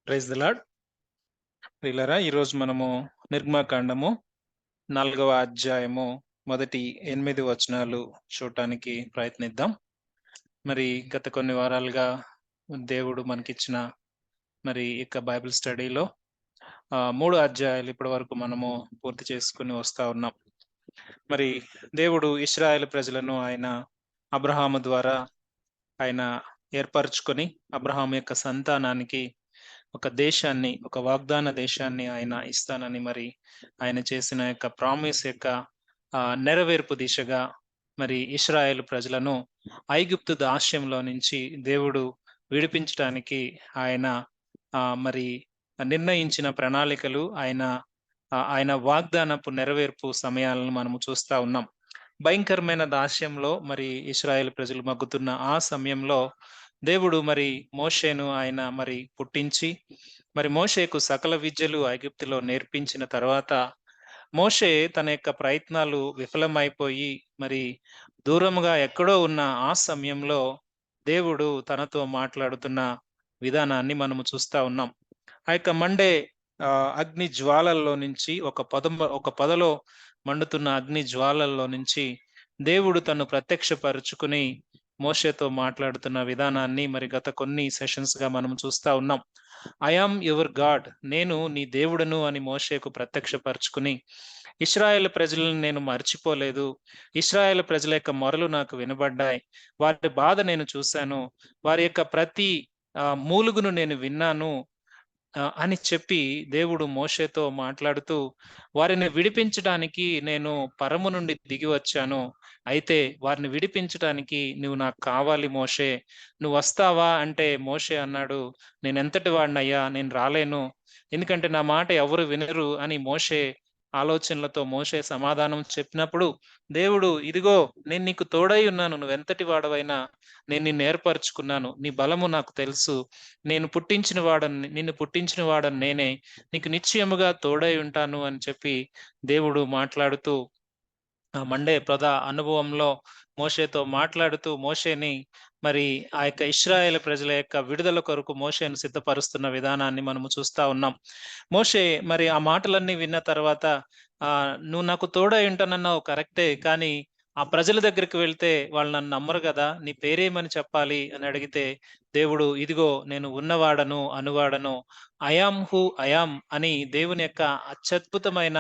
Praise the lord. ప్రియులారా, ఈరోజు మనము నిర్గమాకాండము 4వ అధ్యాయము మొదటి 8 వచనాలు చూడటానికి ప్రయత్నిద్దాం. మరి గత కొన్ని వారాలుగా దేవుడు మనకిచ్చిన బైబిల్ స్టడీలో 3 అధ్యాయాలు ఇప్పటి వరకు మనము పూర్తి చేసుకుని వస్తా ఉన్నాం. మరి దేవుడు ఇశ్రాయేలు ప్రజలను ఆయన అబ్రహాము ద్వారా ఆయన ఏర్పరచుకొని అబ్రహాము యొక్క సంతానానికి ఒక దేశాన్ని, ఒక వాగ్దాన దేశాన్ని ఆయన ఇస్తానని మరి ఆయన చేసిన యొక్క ప్రామిస్ యొక్క నెరవేర్పు దిశగా మరి ఇశ్రాయేలు ప్రజలను ఐగుప్తు దాస్యంలో నుంచి దేవుడు విడిపించడానికి ఆయన మరి నిర్ణయించిన ప్రణాళికలు, ఆయన వాగ్దానపు నెరవేర్పు సమయాలను మనము చూస్తా ఉన్నాం. భయంకరమైన దాస్యంలో మరి ఇశ్రాయేలు ప్రజలు మగ్గుతున్న ఆ సమయంలో దేవుడు మరి మోషేను ఆయన మరి పుట్టించి మరి మోషేకు సకల విద్యలు ఐగుప్తులో నేర్పించిన తర్వాత మోషే తన యొక్క ప్రయత్నాలు విఫలమైపోయి మరి దూరముగా ఎక్కడో ఉన్న ఆ సమయంలో దేవుడు తనతో మాట్లాడుతున్న విధానాన్ని మనము చూస్తా ఉన్నాం. ఆ యొక్క మండే అగ్ని జ్వాలల్లో నుంచి ఒక పొదలో మండుతున్న అగ్ని జ్వాలల్లో నుంచి దేవుడు తను ప్రత్యక్షపరుచుకుని మోషేతో మాట్లాడుతున్న విధానాన్ని మరి గత కొన్ని సెషన్స్ గా మనం చూస్తా ఉన్నాం. ఐ యామ్ యువర్ గాడ్, నేను నీ దేవుడను అని మోషేకు ప్రత్యక్షపరుచుకుని ఇశ్రాయేల్ ప్రజలను నేను మర్చిపోలేదు, ఇశ్రాయేల్ ప్రజల యొక్క మొరలు నాకు వినబడ్డాయి, వారి బాధ నేను చూశాను, వారి యొక్క ప్రతి మూలుగును నేను విన్నాను అని చెప్పి దేవుడు మోషేతో మాట్లాడుతూ వారిని విడిపించడానికి నేను పరము నుండి దిగి వచ్చాను, అయితే వారిని విడిపించడానికి నువ్వు నాకు కావాలి మోషే, నువ్వు వస్తావా అంటే మోషే అన్నాడు, నేను ఎంతటి వాడినయ్యా, నేను రాలేను, ఎందుకంటే నా మాట ఎవరు వినరు అని మోషే ఆలోచనలతో మోషే సమాధానం చెప్పినప్పుడు దేవుడు, ఇదిగో నేను నీకు తోడై ఉన్నాను, నువ్వెంతటి వాడవైనా నేను నిన్ను ఏర్పరచుకున్నాను, నీ బలము నాకు తెలుసు, నిన్ను పుట్టించిన వాడని నేనే, నీకు నిశ్చయముగా తోడై ఉంటాను అని చెప్పి దేవుడు మాట్లాడుతూ మండే అనుభవంలో మోషేతో మాట్లాడుతూ మోషేని మరి ఆ యొక్క ఇశ్రాయేలు ప్రజల యొక్క విడుదల కొరకు మోషేను సిద్ధపరుస్తున్న విధానాన్ని మనము చూస్తా ఉన్నాం. మోషే మరి ఆ మాటలన్నీ విన్న తర్వాత నువ్వు నాకు తోడై ఉంటానన్నావు కరెక్టే, కానీ ఆ ప్రజల దగ్గరికి వెళ్తే వాళ్ళు నన్ను నమ్మరు కదా, నీ పేరేమని చెప్పాలి అని అడిగితే దేవుడు, ఇదిగో నేను ఉన్నవాడను అనువాడను, అయాం హూ అయాం అని దేవుని యొక్క అత్యద్భుతమైన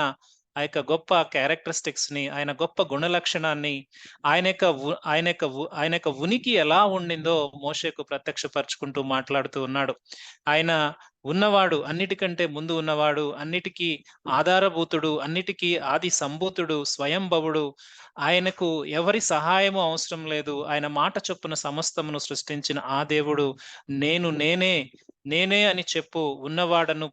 ఆ యొక్క గొప్ప క్యారెక్టరిస్టిక్స్ ని, ఆయన గొప్ప గుణ లక్షణాన్ని, ఆయన యొక్క ఉనికి ఎలా ఉండిందో మోషేకు ప్రత్యక్షపరుచుకుంటూ మాట్లాడుతూ ఉన్నాడు. ఆయన ఉన్నవాడు, అన్నిటికంటే ముందు ఉన్నవాడు, అన్నిటికీ ఆధారభూతుడు, అన్నిటికీ ఆది సంభూతుడు, స్వయంభవుడు, ఆయనకు ఎవరి సహాయము అవసరం లేదు, ఆయన మాట చొప్పున సమస్తమును సృష్టించిన ఆ దేవుడు నేనే అని చెప్పు, ఉన్నవాడను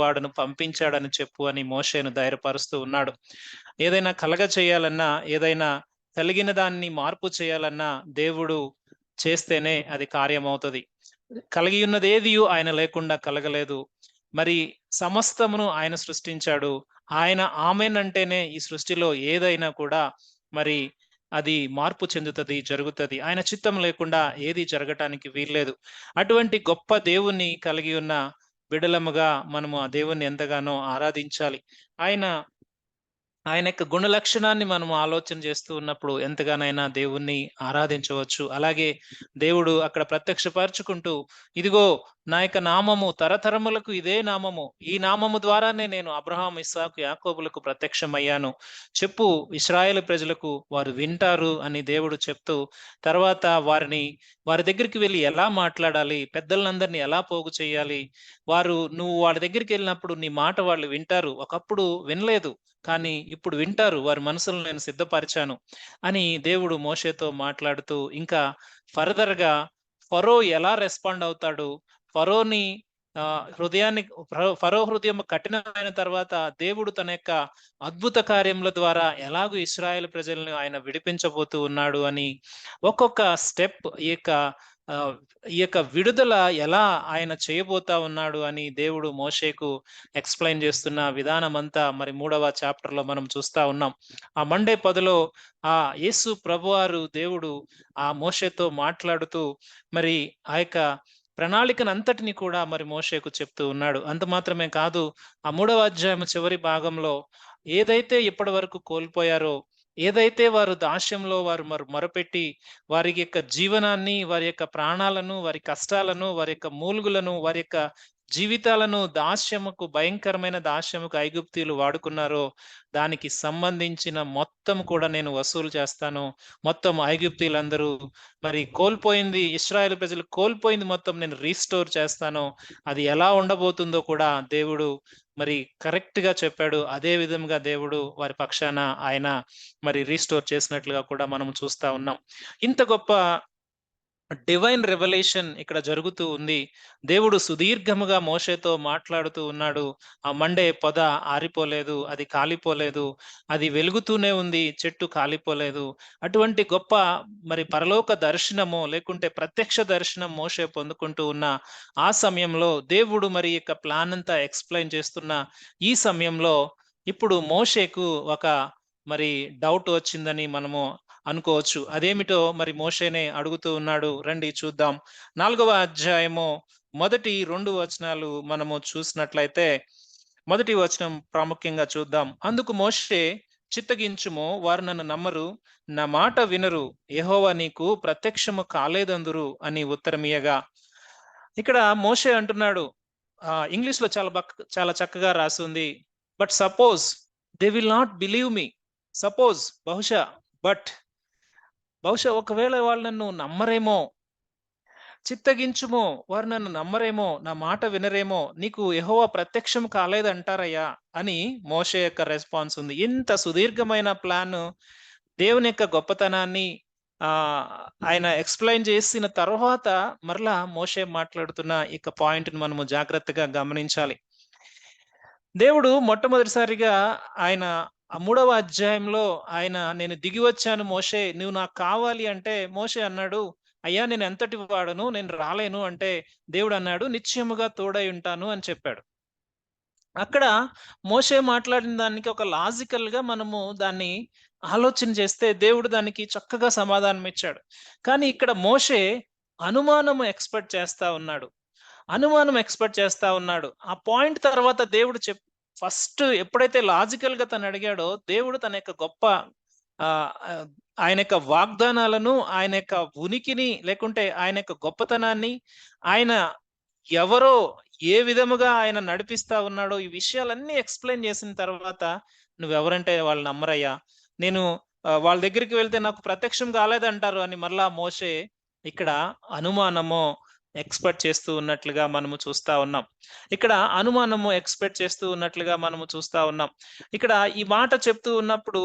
వాడను పంపించాడని చెప్పు అని మోషేను ధైర్యపరుస్తూ ఉన్నాడు. ఏదైనా కలగ చేయాలన్నా, ఏదైనా కలిగిన దాన్ని మార్పు చేయాలన్నా దేవుడు చేస్తేనే అది కార్యమవుతుంది. కలిగి ఉన్నది ఏది ఆయన లేకుండా కలగలేదు. మరి సమస్తమును ఆయన సృష్టించాడు. ఆయన ఆమెనంటేనే ఈ సృష్టిలో ఏదైనా కూడా మరి అది మార్పు చెందుతుంది, జరుగుతుంది. ఆయన చిత్తం లేకుండా ఏది జరగటానికి వీల్లేదు. అటువంటి గొప్ప దేవుణ్ణి కలిగి ఉన్న బిడలముగా మనము ఆ దేవుణ్ణి ఎంతగానో ఆరాధించాలి. ఆయన యొక్క గుణ లక్షణాన్ని మనం ఆలోచన చేస్తూ ఉన్నప్పుడు ఎంతగానైనా దేవుణ్ణి ఆరాధించవచ్చు. అలాగే దేవుడు అక్కడ ప్రత్యక్షపరుచుకుంటూ, ఇదిగో నా యొక్క నామము తరతరములకు ఇదే నామము, ఈ నామము ద్వారానే నేను అబ్రహాం, ఇస్సాకు, యాకోబులకు ప్రత్యక్షమయ్యాను చెప్పు ఇశ్రాయేలు ప్రజలకు, వారు వింటారు అని దేవుడు చెప్తూ తర్వాత వారి దగ్గరికి వెళ్ళి ఎలా మాట్లాడాలి, పెద్దలందరినీ ఎలా పోగు చేయాలి, నువ్వు వాళ్ళ దగ్గరికి వెళ్ళినప్పుడు నీ మాట వాళ్ళు వింటారు, ఒకప్పుడు వినలేదు కానీ ఇప్పుడు వింటారు, వారి మనసులను నేను సిద్ధపరిచాను అని దేవుడు మోషేతో మాట్లాడుతూ, ఇంకా ఫర్దర్ గా ఫరో ఎలా రెస్పాండ్ అవుతాడు, ఫరో హృదయం కఠినమైన తర్వాత దేవుడు తన యొక్క అద్భుత కార్యముల ద్వారా ఎలాగూ ఇశ్రాయేలు ప్రజలను ఆయన విడిపించబోతూ ఉన్నాడు అని ఒక్కొక్క స్టెప్ ఈ యొక్క విడుదల ఎలా ఆయన చేయబోతా ఉన్నాడు అని దేవుడు మోషేకు ఎక్స్ప్లెయిన్ చేస్తున్న విధానం అంతా మరి 3వ చాప్టర్ లో మనం చూస్తా ఉన్నాం. ఆ మండే పొదలో ఆ యేసు ప్రభువారు దేవుడు ఆ మోషేతో మాట్లాడుతూ మరి ఆ యొక్క ప్రణాళికనంతటిని కూడా మరి మోషేకు చెప్తూ ఉన్నాడు. అంత మాత్రమే కాదు, ఆ 3వ అధ్యాయం చివరి భాగంలో ఏదైతే ఇప్పటి వరకు కోల్పోయారో, ఏదైతే వారు దాస్యంలో వారు మొరపెట్టి వారి యొక్క జీవనాన్ని, వారి యొక్క ప్రాణాలను, వారి కష్టాలను, వారి యొక్క మూలుగులను, వారి యొక్క జీవితాలను దాస్యముకు, భయంకరమైన దాస్యముకు ఐగుప్తీయులు వాడుకున్నారో, దానికి సంబంధించిన మొత్తం కూడా నేను వసూలు చేస్తాను. మొత్తం ఐగుప్తీయులందరూ మరి కోల్పోయింది, ఇశ్రాయేలు ప్రజలు కోల్పోయింది మొత్తం నేను రీస్టోర్ చేస్తాను. అది ఎలా ఉండబోతుందో కూడా దేవుడు మరి కరెక్ట్‌గా చెప్పాడు. అదే విధంగా దేవుడు వారి పక్షాన ఆయన మరి రీస్టోర్ చేసినట్లుగా కూడా మనం చూస్తా ఉన్నాం. ఇంత గొప్ప డివైన్ రెవల్యూషన్ ఇక్కడ జరుగుతూ ఉంది. దేవుడు సుదీర్ఘముగా మోషేతో మాట్లాడుతూ ఉన్నాడు. ఆ మండే పొద ఆరిపోలేదు, అది కాలిపోలేదు, అది వెలుగుతూనే ఉంది, చెట్టు కాలిపోలేదు. అటువంటి గొప్ప మరి పరలోక దర్శనము లేకుంటే ప్రత్యక్ష దర్శనం మోషే పొందుకుంటూ ఉన్న ఆ సమయంలో దేవుడు మరి యొక్క ప్లాన్ అంతా ఎక్స్‌ప్లెయిన్ చేస్తున్న ఈ సమయంలో ఇప్పుడు మోషేకు ఒక మరి డౌట్ వచ్చిందని మనము అనుకోవచ్చు. అదేమిటో మరి మోషేనే అడుగుతూ ఉన్నాడు. రండి చూద్దాం. 4వ అధ్యాయము మొదటి 2 వచనాలు మనము చూసినట్లయితే, మొదటి వచనం ప్రాముఖ్యంగా చూద్దాం. అందుకు మోషే, చిత్తగించుము, వారు నన్ను నమ్మరు, నా మాట వినరు, యెహోవా నీకు ప్రత్యక్షము కాలేదందురు అని ఉత్తరమియ్యగా. ఇక్కడ మోషే అంటున్నాడు, ఇంగ్లీష్‌లో చాలా చక్కగా రాసుంది. But suppose they will not believe me. Suppose but బహుశా ఒకవేళ వాళ్ళు నన్ను నమ్మరేమో, చిత్తగించుము, వారు నన్ను నమ్మరేమో, నా మాట వినరేమో, నీకు యెహోవా ప్రత్యక్షం కాలేదంటారయ్యా అని మోషే యొక్క రెస్పాన్స్ ఉంది. ఇంత సుదీర్ఘమైన ప్లాన్, దేవుని యొక్క గొప్పతనాన్ని ఆహ్, ఆయన ఎక్స్‌ప్లెయిన్ చేసిన తర్వాత మరలా మోషే మాట్లాడుతున్న ఇక పాయింట్‌ని మనము జాగ్రత్తగా గమనించాలి. దేవుడు మొట్టమొదటిసారిగా ఆయన ఆ 3వ అధ్యాయంలో ఆయన నేను దిగి వచ్చాను మోషే, నువ్వు నాకు కావాలి అంటే మోషే అన్నాడు, అయ్యా నేను ఎంతటి వాడను, నేను రాలేను అంటే దేవుడు అన్నాడు, నిశ్చయముగా తోడై ఉంటాను అని చెప్పాడు. అక్కడ మోషే మాట్లాడిన దానికి ఒక లాజికల్‌గా మనము దాన్ని ఆలోచన చేస్తే దేవుడు దానికి చక్కగా సమాధానం ఇచ్చాడు. కానీ ఇక్కడ మోషే అనుమానము ఎక్స్‌పెక్ట్ చేస్తా ఉన్నాడు. ఆ పాయింట్ తర్వాత దేవుడు ఫస్ట్ ఎప్పుడైతే లాజికల్‌గా తను అడిగాడో, దేవుడు తన యొక్క గొప్ప ఆహ్, ఆహ్, ఆయన యొక్క వాగ్దానాలను, ఆయన యొక్క ఉనికిని, లేకుంటే ఆయన యొక్క గొప్పతనాన్ని, ఆయన ఎవరో, ఏ విధముగా ఆయన నడిపిస్తా ఉన్నాడో, ఈ విషయాలన్నీ ఎక్స్‌ప్లెయిన్ చేసిన తర్వాత, "నువ్వెవరంటే వాళ్ళు నమ్మరయ్యా. నేను వాళ్ళ దగ్గరికి వెళ్తే నాకు ప్రత్యక్షం కాలేదంటారు" అని మరలా మోషే ఇక్కడ అనుమానము ఎక్స్‌పెక్ట్ చేస్తూ ఉన్నట్లుగా మనము చూస్తా ఉన్నాం. ఇక్కడ ఈ మాట చెప్తూ ఉన్నప్పుడు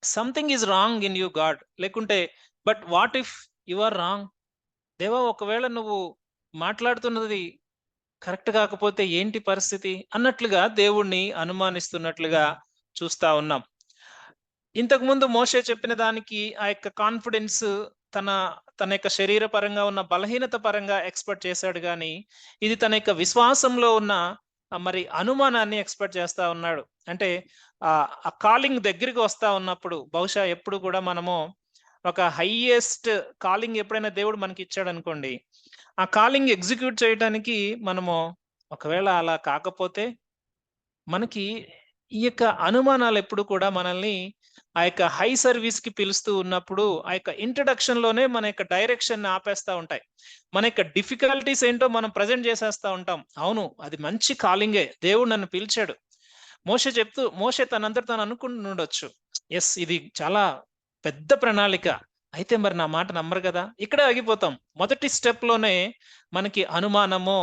something is wrong in you God, లేకుంటే but what if you are wrong? దేవా, ఒకవేళ నువ్వు మాట్లాడుతున్నది కరెక్ట్ కాకపోతే ఏంటి పరిస్థితి అన్నట్లుగా దేవుణ్ణి అనుమానిస్తున్నట్లుగా చూస్తా ఉన్నాం. ఇంతకుముందు మోషే చెప్పిన దానికి ఆ యొక్క కాన్ఫిడెన్స్ తన తన యొక్క శరీరపరంగా ఉన్న బలహీనత పరంగా ఎక్స్‌పెక్ట్ చేశాడు గానీ, ఇది తన యొక్క విశ్వాసంలో ఉన్న మరి అనుమానాన్ని ఎక్స్‌పెక్ట్ చేస్తా ఉన్నాడు. అంటే ఆ కాలింగ్ దగ్గరికి వస్తా ఉన్నప్పుడు బహుశా ఎప్పుడు కూడా మనము ఒక హైయెస్ట్ కాలింగ్ ఎప్పుడైనా దేవుడు మనకిచ్చాడనుకోండి, ఆ కాలింగ్ ఎగ్జిక్యూట్ చేయటానికి మనము ఒకవేళ అలా కాకపోతే మనకి ఈ యొక్క అనుమానాలెప్పుడు కూడా మనల్ని ఆ యొక్క హై సర్వీస్‌కి పిలుస్తూ ఉన్నప్పుడు, ఆ యొక్క ఇంట్రడక్షన్‌లోనే మన యొక్క డైరెక్షన్‌ని ఆపేస్తా ఉంటాయి. మన యొక్క డిఫికల్టీస్ ఏంటో మనం ప్రెజెంట్ చేసేస్తా ఉంటాం. అవును, అది మంచి కాలింగే. దేవుడు నన్ను పిలిచాడు. మోషే తనంతట తాను అనుకుంటుండొచ్చు. యెస్, ఇది చాలా పెద్ద ప్రణాళిక. అయితే మరి నా మాట నమ్మరు గదా! ఇక్కడే ఆగిపోతాం. మొదటి స్టెప్‌లోనే మనకి అనుమానము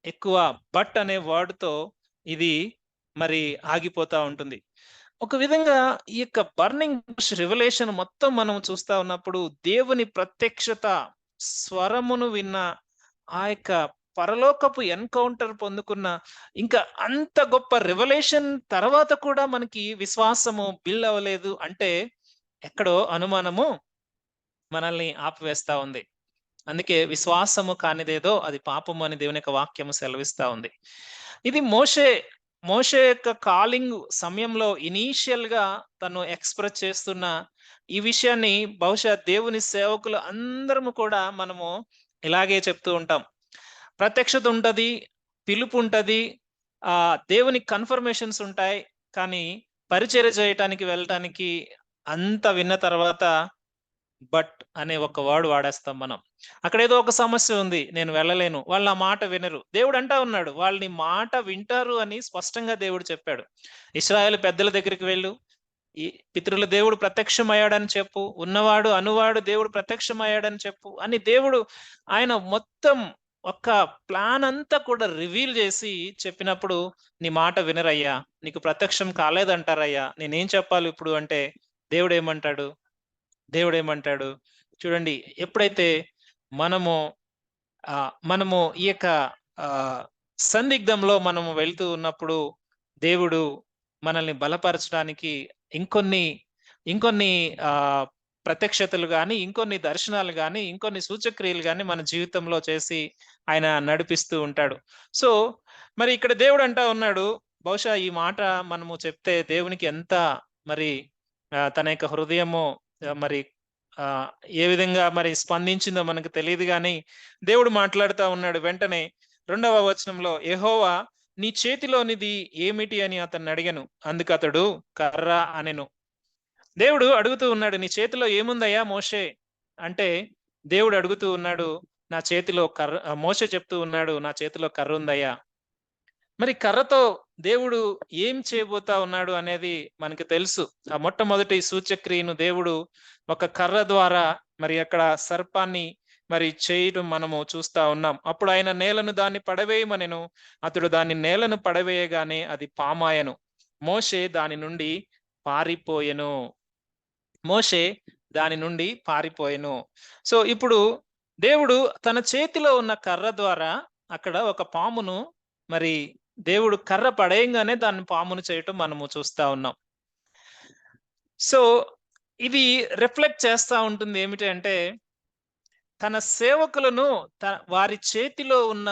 ఎక్కువ. బట్ అనే వర్డ్‌తో ఇది మరి ఆగిపోతా ఉంటుంది. ఒక విధంగా ఈ యొక్క బర్నింగ్ బుష్ రివల్యూషన్ మొత్తం మనం చూస్తా ఉన్నప్పుడు దేవుని ప్రత్యక్షత, స్వరమును విన్న ఆ యొక్క పరలోకపు ఎన్‌కౌంటర్ పొందుకున్న ఇంకా అంత గొప్ప రివల్యూషన్ తర్వాత కూడా మనకి విశ్వాసము బిల్డ్ అవ్వలేదు అంటే ఎక్కడో అనుమానము మనల్ని ఆపివేస్తా ఉంది. అందుకే విశ్వాసము కానిదేదో అది పాపము అని దేవుని యొక్క వాక్యము సెలవిస్తా ఉంది. ఇది మోషే యొక్క కాలింగ్ సమయంలో ఇనీషియల్‌గా తను ఎక్స్‌ప్రెస్ చేస్తున్న ఈ విషయాన్ని బహుశా దేవుని సేవకులు అందరము కూడా మనము ఇలాగే చెప్తూ ఉంటాం. ప్రత్యక్షత ఉంటది, పిలుపు ఉంటది, దేవుని కన్ఫర్మేషన్స్ ఉంటాయి. కానీ పరిచర్య చేయటానికి వెళ్ళటానికి అంత విన్న తర్వాత బట్ అనే ఒక వర్డ్ వాడేస్తాం మనం. అక్కడేదో ఒక సమస్య ఉంది. నేను వెళ్ళలేను. వాళ్ళు నా మాట వినరు. దేవుడు అంటా ఉన్నాడు. వాళ్ళు నీ మాట వింటారు అని స్పష్టంగా దేవుడు చెప్పాడు. ఇశ్రాయేలు పెద్దల దగ్గరికి వెళ్ళు. ఈ పితరుల దేవుడు ప్రత్యక్షమయ్యాడని చెప్పు. ఉన్నవాడు, అనువాడు దేవుడు ప్రత్యక్షమయ్యాడని చెప్పు అని దేవుడు ఆయన మొత్తం ఒక ప్లాన్ అంతా కూడా రివీల్ చేసి చెప్పినప్పుడు, నీ మాట వినరయ్యా. నీకు ప్రత్యక్షం కాలేదంటారయ్యా. నేనేం చెప్పాలి ఇప్పుడు అంటే దేవుడేమంటాడు? దేవుడేమంటాడు? చూడండి, ఎప్పుడైతే మనము మనము ఈ యొక్క సందిగ్ధంలో మనము వెళ్తూ ఉన్నప్పుడు దేవుడు మనల్ని బలపరచడానికి ఇంకొన్ని ఇంకొన్ని ప్రత్యక్షతలు గాని, ఇంకొన్ని దర్శనాలు గాని, ఇంకొన్ని సూచక్రియలు గాని మన జీవితంలో చేసి ఆయన నడిపిస్తూ ఉంటాడు. సో, మరి ఇక్కడ దేవుడు అంటా ఉన్నాడు, బహుశా ఈ మాట మనము చెప్తే దేవునికి ఎంత మరి తన యొక్క హృదయము మరి ఏ విధంగా మరి స్పందించిందో మనకు తెలియదు గాని, దేవుడు మాట్లాడుతా ఉన్నాడు. వెంటనే 2వ వచనంలో, యెహోవా నీ చేతిలోనిది ఏమిటి అని అతన్ని అడిగాను. అందుకతడు కర్ర అనెను. దేవుడు అడుగుతూ ఉన్నాడు, నీ చేతిలో ఏముందయ్యా మోషే అంటే, దేవుడు అడుగుతూ ఉన్నాడు, నా చేతిలో కర్ర. మోషే చెప్తూ ఉన్నాడు, నా చేతిలో కర్ర ఉందయ్యా. మరి కర్రతో దేవుడు ఏం చేయబోతా ఉన్నాడు అనేది మనకి తెలుసు. ఆ మొట్టమొదటి సూచక్రియను దేవుడు ఒక కర్ర ద్వారా మరి అక్కడ సర్పాన్ని మరి చేయడం మనము చూస్తా ఉన్నాం. అప్పుడు ఆయన నేలను దాన్ని పడవేయమనెను. అతడు దాన్ని నేలను పడవేయగానే అది పామాయెను. మోషే దాని నుండి పారిపోయెను. మోషే దాని నుండి పారిపోయెను. సో, ఇప్పుడు దేవుడు తన చేతిలో ఉన్న కర్ర ద్వారా అక్కడ ఒక పామును మరి దేవుడు కర్ర పడేయంగానే దాన్ని పామును చేయటం మనము చూస్తా ఉన్నాం. సో, ఇది రిఫ్లెక్ట్ చేస్తా ఉంటుంది ఏమిటి అంటే, తన సేవకులను వారి చేతిలో ఉన్న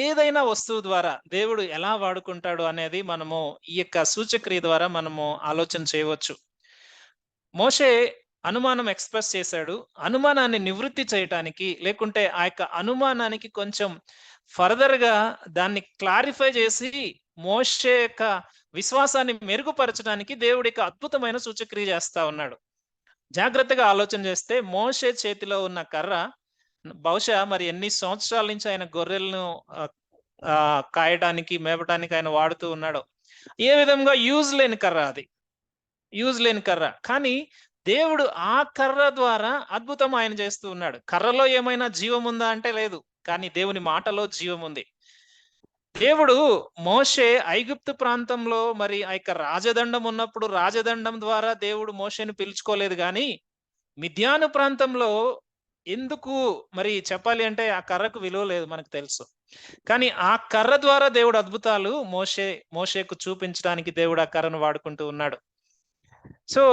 ఏదైనా వస్తువు ద్వారా దేవుడు ఎలా వాడుకుంటాడు అనేది మనము ఈ యొక్క సూచక్రియ ద్వారా మనము ఆలోచన చేయవచ్చు. మోషే అనుమానం ఎక్స్‌ప్రెస్ చేశాడు. అనుమానాన్ని నివృత్తి చేయటానికి, లేకుంటే ఆ యొక్క అనుమానానికి కొంచెం ఫర్దర్‌గా దాన్ని క్లారిఫై చేసి, మోషే యొక్క విశ్వాసాన్ని మెరుగుపరచడానికి దేవుడిక అద్భుతమైన సూచక్రియ చేస్తా ఉన్నాడు. జాగ్రత్తగా ఆలోచన చేస్తే మోషే చేతిలో ఉన్న కర్ర బహుశా మరి ఎన్ని సంవత్సరాల నుంచి ఆయన గొర్రెలను కాయడానికి, మేపటానికి ఆయన వాడుతూ ఉన్నాడో. ఏ విధంగా యూజ్ లేని కర్ర అది. యూజ్ లేని కర్ర. కానీ దేవుడు ఆ కర్ర ద్వారా అద్భుతం ఆయన చేస్తూ ఉన్నాడు. కర్రలో ఏమైనా జీవం ఉందా అంటే లేదు. కానీ దేవుని మాటలో జీవం ఉంది. దేవుడు మోషే ఐగుప్తు ప్రాంతంలో మరి ఆ యొక్క రాజదండం ఉన్నప్పుడు రాజదండం ద్వారా దేవుడు మోషేని పిలుచుకోలేదు గాని, మిద్యాను ప్రాంతంలో ఎందుకు మరి చెప్పాలి అంటే ఆ కర్రకు విలువ లేదు మనకు తెలుసు. కానీ ఆ కర్ర ద్వారా దేవుడు అద్భుతాలు మోషేకు చూపించడానికి దేవుడు ఆ కర్రను వాడుకుంటూ ఉన్నాడు. సో,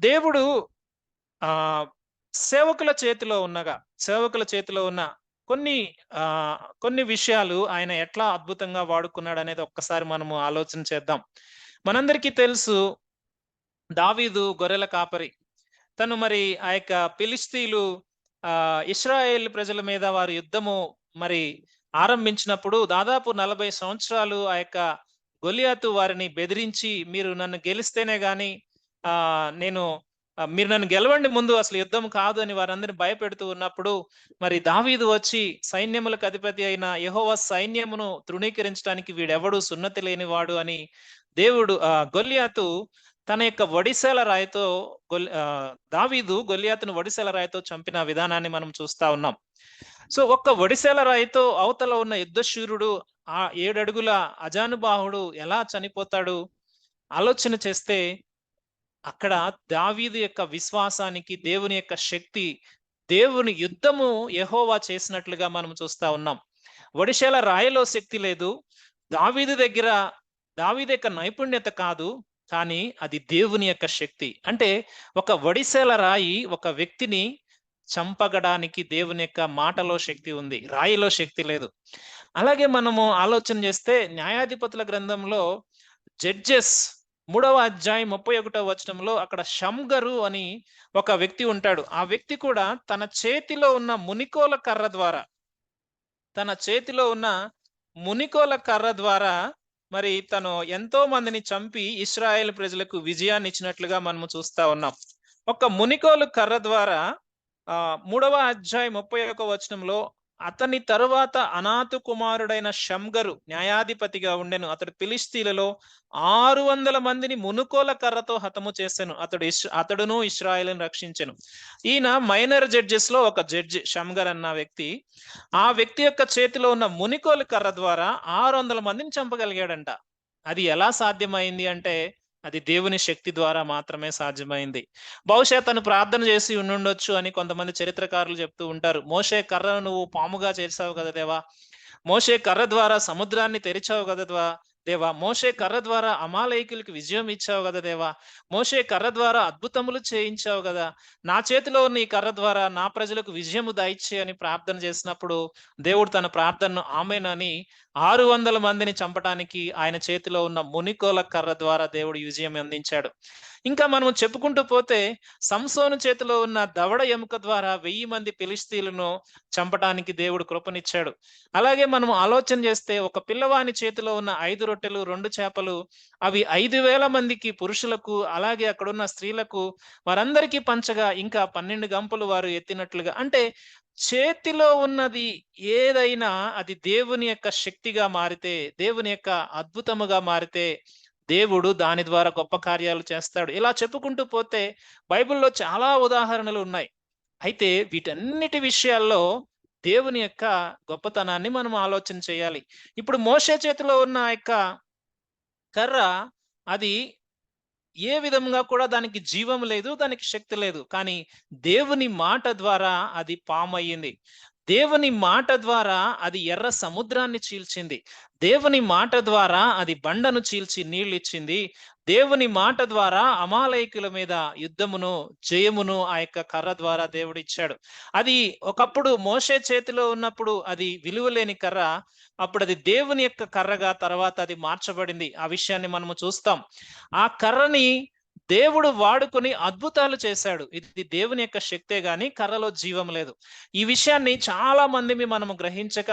దేవుడు సేవకుల చేతిలో ఉన్న కొన్ని విషయాలు ఆయన ఎట్లా అద్భుతంగా వాడుకున్నాడనేది ఒక్కసారి మనము ఆలోచన చేద్దాం. మనందరికీ తెలుసు, దావీదు గొర్రెల కాపరి. తను మరి ఆ యొక్క ఫిలిష్తీయులు ఇశ్రాయేల్ ప్రజల మీద వారు యుద్ధము మరి ఆరంభించినప్పుడు దాదాపు 40 సంవత్సరాలు ఆ యొక్క గొలియాతు వారిని బెదిరించి, మీరు నన్ను గెలిస్తేనే గాని మీరు నన్ను గెలవండి, ముందు అసలు యుద్ధం కాదు అని వారందరిని భయపెడుతూ ఉన్నప్పుడు, మరి దావీదు వచ్చి సైన్యములకు అధిపతి అయిన యెహోవా సైన్యమును తృణీకరించడానికి వీడెవడు సున్నతి లేనివాడు అని దేవుడు గొలియాతు తన యొక్క వడిసెల రాయితో దావీదు గొలియాతును వడిసెల రాయితో చంపిన విధానాన్ని మనం చూస్తా ఉన్నాం. సో, ఒక్క వడిసెల రాయితో అవతల ఉన్న యుద్ధశూరుడు, ఆ 7 అడుగుల అజానుబాహుడు ఎలా చనిపోతాడు? ఆలోచన చేస్తే అక్కడ దావీదు యొక్క విశ్వాసానికి దేవుని యొక్క శక్తి, దేవుని యుద్ధము యెహోవా చేసినట్లుగా మనం చూస్తా ఉన్నాం. వడిసెల రాయిలో శక్తి లేదు. దావీదు యొక్క నైపుణ్యత కాదు, కానీ అది దేవుని యొక్క శక్తి. అంటే ఒక వడిసెల రాయి ఒక వ్యక్తిని చంపగడానికి దేవుని యొక్క మాటలో శక్తి ఉంది, రాయిలో శక్తి లేదు. అలాగే మనము ఆలోచన చేస్తే న్యాయాధిపతుల గ్రంథంలో జడ్జెస్ 3వ అధ్యాయం 31వ వచనంలో అక్కడ షమ్గరు అని ఒక వ్యక్తి ఉంటాడు. ఆ వ్యక్తి కూడా తన చేతిలో ఉన్న మునికోల కర్ర ద్వారా తన చేతిలో ఉన్న మునికోల కర్ర ద్వారా మరి తను ఎంతో మందిని చంపి ఇశ్రాయేల్ ప్రజలకు విజయాన్ని ఇచ్చినట్లుగా మనము చూస్తా ఉన్నాం. ఒక మునికోలు కర్ర ద్వారా 3వ అధ్యాయం 31 వచనంలో అతని తరువాత అనాతు కుమారుడైన షమ్గరు న్యాయాధిపతిగా ఉండెను. అతడు ఫిలిష్తీయులలో 600 మందిని మునుకోల కర్రతో హతము చేసెను. అతడును ఇశ్రాయేలును రక్షించెను. ఈయన మైనర్ జడ్జెస్ లో ఒక జడ్జి షమ్గర్ అన్న వ్యక్తి. ఆ వ్యక్తి యొక్క చేతిలో ఉన్న మునికోలు కర్ర ద్వారా 600 మందిని చంపగలిగాడంట. అది ఎలా సాధ్యమైంది అంటే అది దేవుని శక్తి ద్వారా మాత్రమే సాధ్యమైంది. బహుశా తను ప్రార్థన చేసి ఉండుండొచ్చు అని కొంతమంది చరిత్రకారులు చెప్తూ ఉంటారు. మోషే కర్రను నువ్వు పాముగా చేసావు కదా దేవా, మోషే కర్ర ద్వారా సముద్రాన్ని తెరిచావు కదా దేవా, మోషే కర్ర ద్వారా అమాలేకులకు విజయం ఇచ్చావు కదా దేవా, మోషే కర్ర ద్వారా అద్భుతములు చేయించావు కదా, నా చేతిలో ఉన్న ఈ కర్ర ద్వారా నా ప్రజలకు విజయము దయచే అని ప్రార్థన చేసినప్పుడు దేవుడు తన ప్రార్థనను ఆమేనని 600 మందిని చంపడానికి ఆయన చేతిలో ఉన్న మునికోల కర్ర ద్వారా దేవుడు విజయం అందించాడు. ఇంకా మనం చెప్పుకుంటూ పోతే సంసోను చేతిలో ఉన్న దవడ ఎముక ద్వారా 1000 మంది ఫిలిష్తీయులను చంపడానికి దేవుడు కృపనిచ్చాడు. అలాగే మనం ఆలోచన చేస్తే ఒక పిల్లవాని చేతిలో ఉన్న 5 రొట్టెలు 2 చేపలు అవి 5,000 మందికి పురుషులకు అలాగే అక్కడున్న స్త్రీలకు వారందరికీ పంచగా ఇంకా 12 గంపలు వారు ఎత్తినట్లుగా, అంటే చేతిలో ఉన్నది ఏదైనా అది దేవుని యొక్క శక్తిగా మారితే, దేవుని యొక్క అద్భుతముగా మారితే దేవుడు దాని ద్వారా గొప్ప కార్యాలు చేస్తాడు. ఇలా చెప్పుకుంటూ పోతే బైబిల్లో చాలా ఉదాహరణలు ఉన్నాయి. అయితే వీటన్నిటి విషయాల్లో దేవుని యొక్క గొప్పతనాన్ని మనం ఆలోచన చేయాలి. ఇప్పుడు మోషే చేతిలో ఉన్న యొక్క కర్ర అది ఏ విధంగా కూడా దానికి జీవం లేదు, దానికి శక్తి లేదు. కానీ దేవుని మాట ద్వారా అది పామయ్యింది. దేవుని మాట ద్వారా అది ఎర్ర సముద్రాన్ని చీల్చింది. దేవుని మాట ద్వారా అది బండను చీల్చి నీళ్ళిచ్చింది. దేవుని మాట ద్వారా అమాలేకుల మీద యుద్ధమును జయమును ఆ యొక్క కర్ర ద్వారా దేవుడిచ్చాడు. అది ఒకప్పుడు మోషే చేతిలో ఉన్నప్పుడు అది విలువలేని కర్ర, అప్పుడు అది దేవుని యొక్క కర్రగా తర్వాత అది మార్చబడింది. ఆ విషయాన్ని మనము చూస్తాం. ఆ కర్రని దేవుడు వాడుకొని అద్భుతాలు చేశాడు. ఇది దేవుని యొక్క శక్తే గాని కర్రలో జీవం లేదు. ఈ విషయాన్ని చాలా మంది మనము గ్రహించక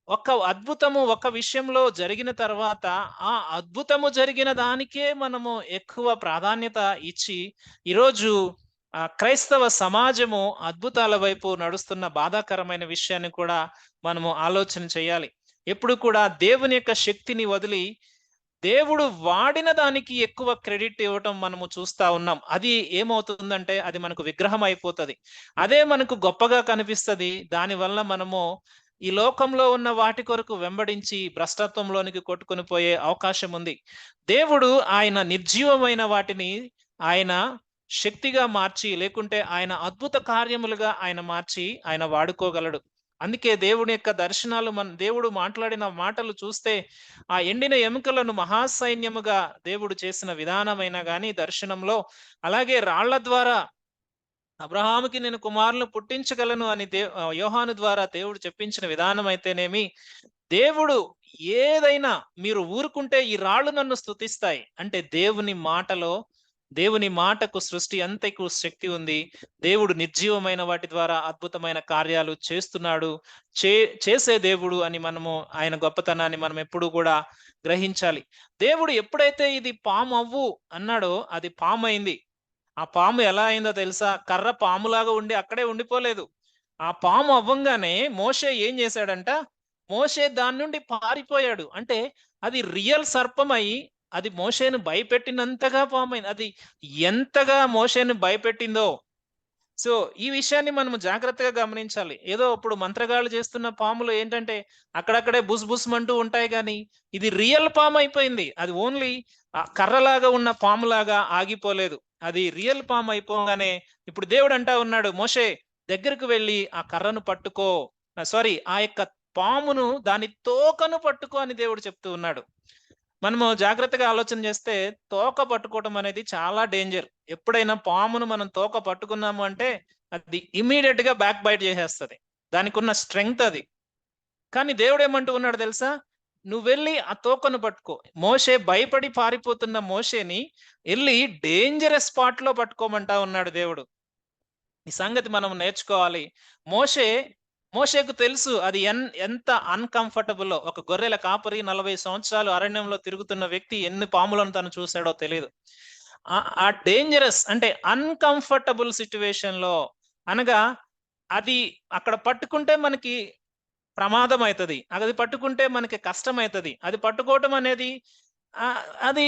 ఒక అద్భుతము ఒక విషయంలో జరిగిన తర్వాత ఆ అద్భుతము జరిగిన దానికే మనము ఎక్కువ ప్రాధాన్యత ఇచ్చి ఈరోజు క్రైస్తవ సమాజము అద్భుతాల వైపు నడుస్తున్న బాధాకరమైన విషయాన్ని కూడా మనము ఆలోచన చేయాలి. ఎప్పుడు కూడా దేవుని యొక్క శక్తిని వదిలి దేవుడు వాడిన దానికి ఎక్కువ క్రెడిట్ ఇవ్వటం మనము చూస్తా ఉన్నాం. అది ఏమవుతుందంటే అది మనకు విగ్రహం అయిపోతుంది. అదే మనకు గొప్పగా కనిపిస్తుంది. దానివల్ల మనము ఈ లోకంలో ఉన్న వాటి కొరకు వెంబడించి భ్రష్టత్వంలోనికి కొట్టుకొని పోయే అవకాశం ఉంది. దేవుడు ఆయన నిర్జీవమైన వాటిని ఆయన శక్తిగా మార్చి, లేకుంటే ఆయన అద్భుత కార్యములుగా ఆయన మార్చి ఆయన వాడుకోగలడు. అందుకే దేవుని యొక్క దర్శనాలు దేవుడు మాట్లాడిన మాటలు చూస్తే ఆ ఎండిన ఎముకలను మహాసైన్యముగా దేవుడు చేసిన విధానమైనా గాని దర్శనంలో, అలాగే రాళ్ల ద్వారా అబ్రహాముకి నేను కుమారులను పుట్టించగలను అని యోహాను ద్వారా దేవుడు చెప్పించిన విధానం అయితేనేమి, దేవుడు ఏదైనా మీరు ఊరుకుంటే ఈ రాళ్ళు నన్ను స్తుతిస్తాయి అంటే దేవుని మాటలో, దేవుని మాటకు సృష్టి అంతకు శక్తి ఉంది. దేవుడు నిర్జీవమైన వాటి ద్వారా అద్భుతమైన కార్యాలు చేస్తున్నాడు, చేసే దేవుడు అని మనము ఆయన గొప్పతనాన్ని మనం ఎప్పుడు కూడా గ్రహించాలి. దేవుడు ఎప్పుడైతే ఇది పాము అవ్వు అన్నాడో అది పాము అయింది. ఆ పాము ఎలా అయిందో తెలుసా? కర్ర పాములాగా ఉండి అక్కడే ఉండిపోలేదు. ఆ పాము అవ్వంగానే మోషే ఏం చేశాడంట, మోషే దాని నుండి పారిపోయాడు. అంటే అది రియల్ సర్పం అయి అది మోషేను భయపెట్టినంతగా పామైంది. అది ఎంతగా మోషేను భయపెట్టిందో. సో ఈ విషయాన్ని మనం జాగ్రత్తగా గమనించాలి. ఏదో ఇప్పుడు మంత్రగాళ్ళు చేస్తున్న పాములు ఏంటంటే అక్కడక్కడే బుస్ బుస్ మంటూ ఉంటాయి, కానీ ఇది రియల్ పాము అయిపోయింది. అది ఓన్లీ కర్రలాగా ఉన్న పాములాగా ఆగిపోలేదు. అది రియల్ పాము అయిపోగానే ఇప్పుడు దేవుడు అంటా ఉన్నాడు, మోషే దగ్గరకు వెళ్ళి ఆ కర్రను పట్టుకో, సారీ ఆ యొక్క పామును దాని తోకను పట్టుకో అని దేవుడు చెప్తూ ఉన్నాడు. మనము జాగ్రత్తగా ఆలోచన చేస్తే తోక పట్టుకోవటం అనేది చాలా డేంజర్. ఎప్పుడైనా పామును మనం తోక పట్టుకున్నాము అంటే అది ఇమీడియట్ గా బ్యాక్ బైట్ చేసేస్తుంది. దానికి ఉన్న స్ట్రెంగ్త్ అది. కానీ దేవుడు ఏమంటూ ఉన్నాడు తెలుసా? నువ్వు వెళ్ళి ఆ తోకను పట్టుకో. మోషే భయపడి పారిపోతున్న మోషేని వెళ్ళి డేంజరస్ స్పాట్ లో పట్టుకోమంటా ఉన్నాడు దేవుడు. ఈ సంగతి మనం నేర్చుకోవాలి. మోషే మోషేకు తెలుసు అది ఎంత అన్‌కంఫర్టబులో. ఒక గొర్రెల కాపరి 40 సంవత్సరాలు అరణ్యంలో తిరుగుతున్న వ్యక్తి ఎన్ని పాములను తను చూసాడో తెలీదు. ఆ డేంజరస్ అంటే అన్‌కంఫర్టబుల్ సిట్యుయేషన్‌లో అనగా అది అక్కడ పట్టుకుంటే మనకి ప్రమాదం అయితది. అది పట్టుకుంటే మనకి కష్టమైతది. అది పట్టుకోవటం అనేది అది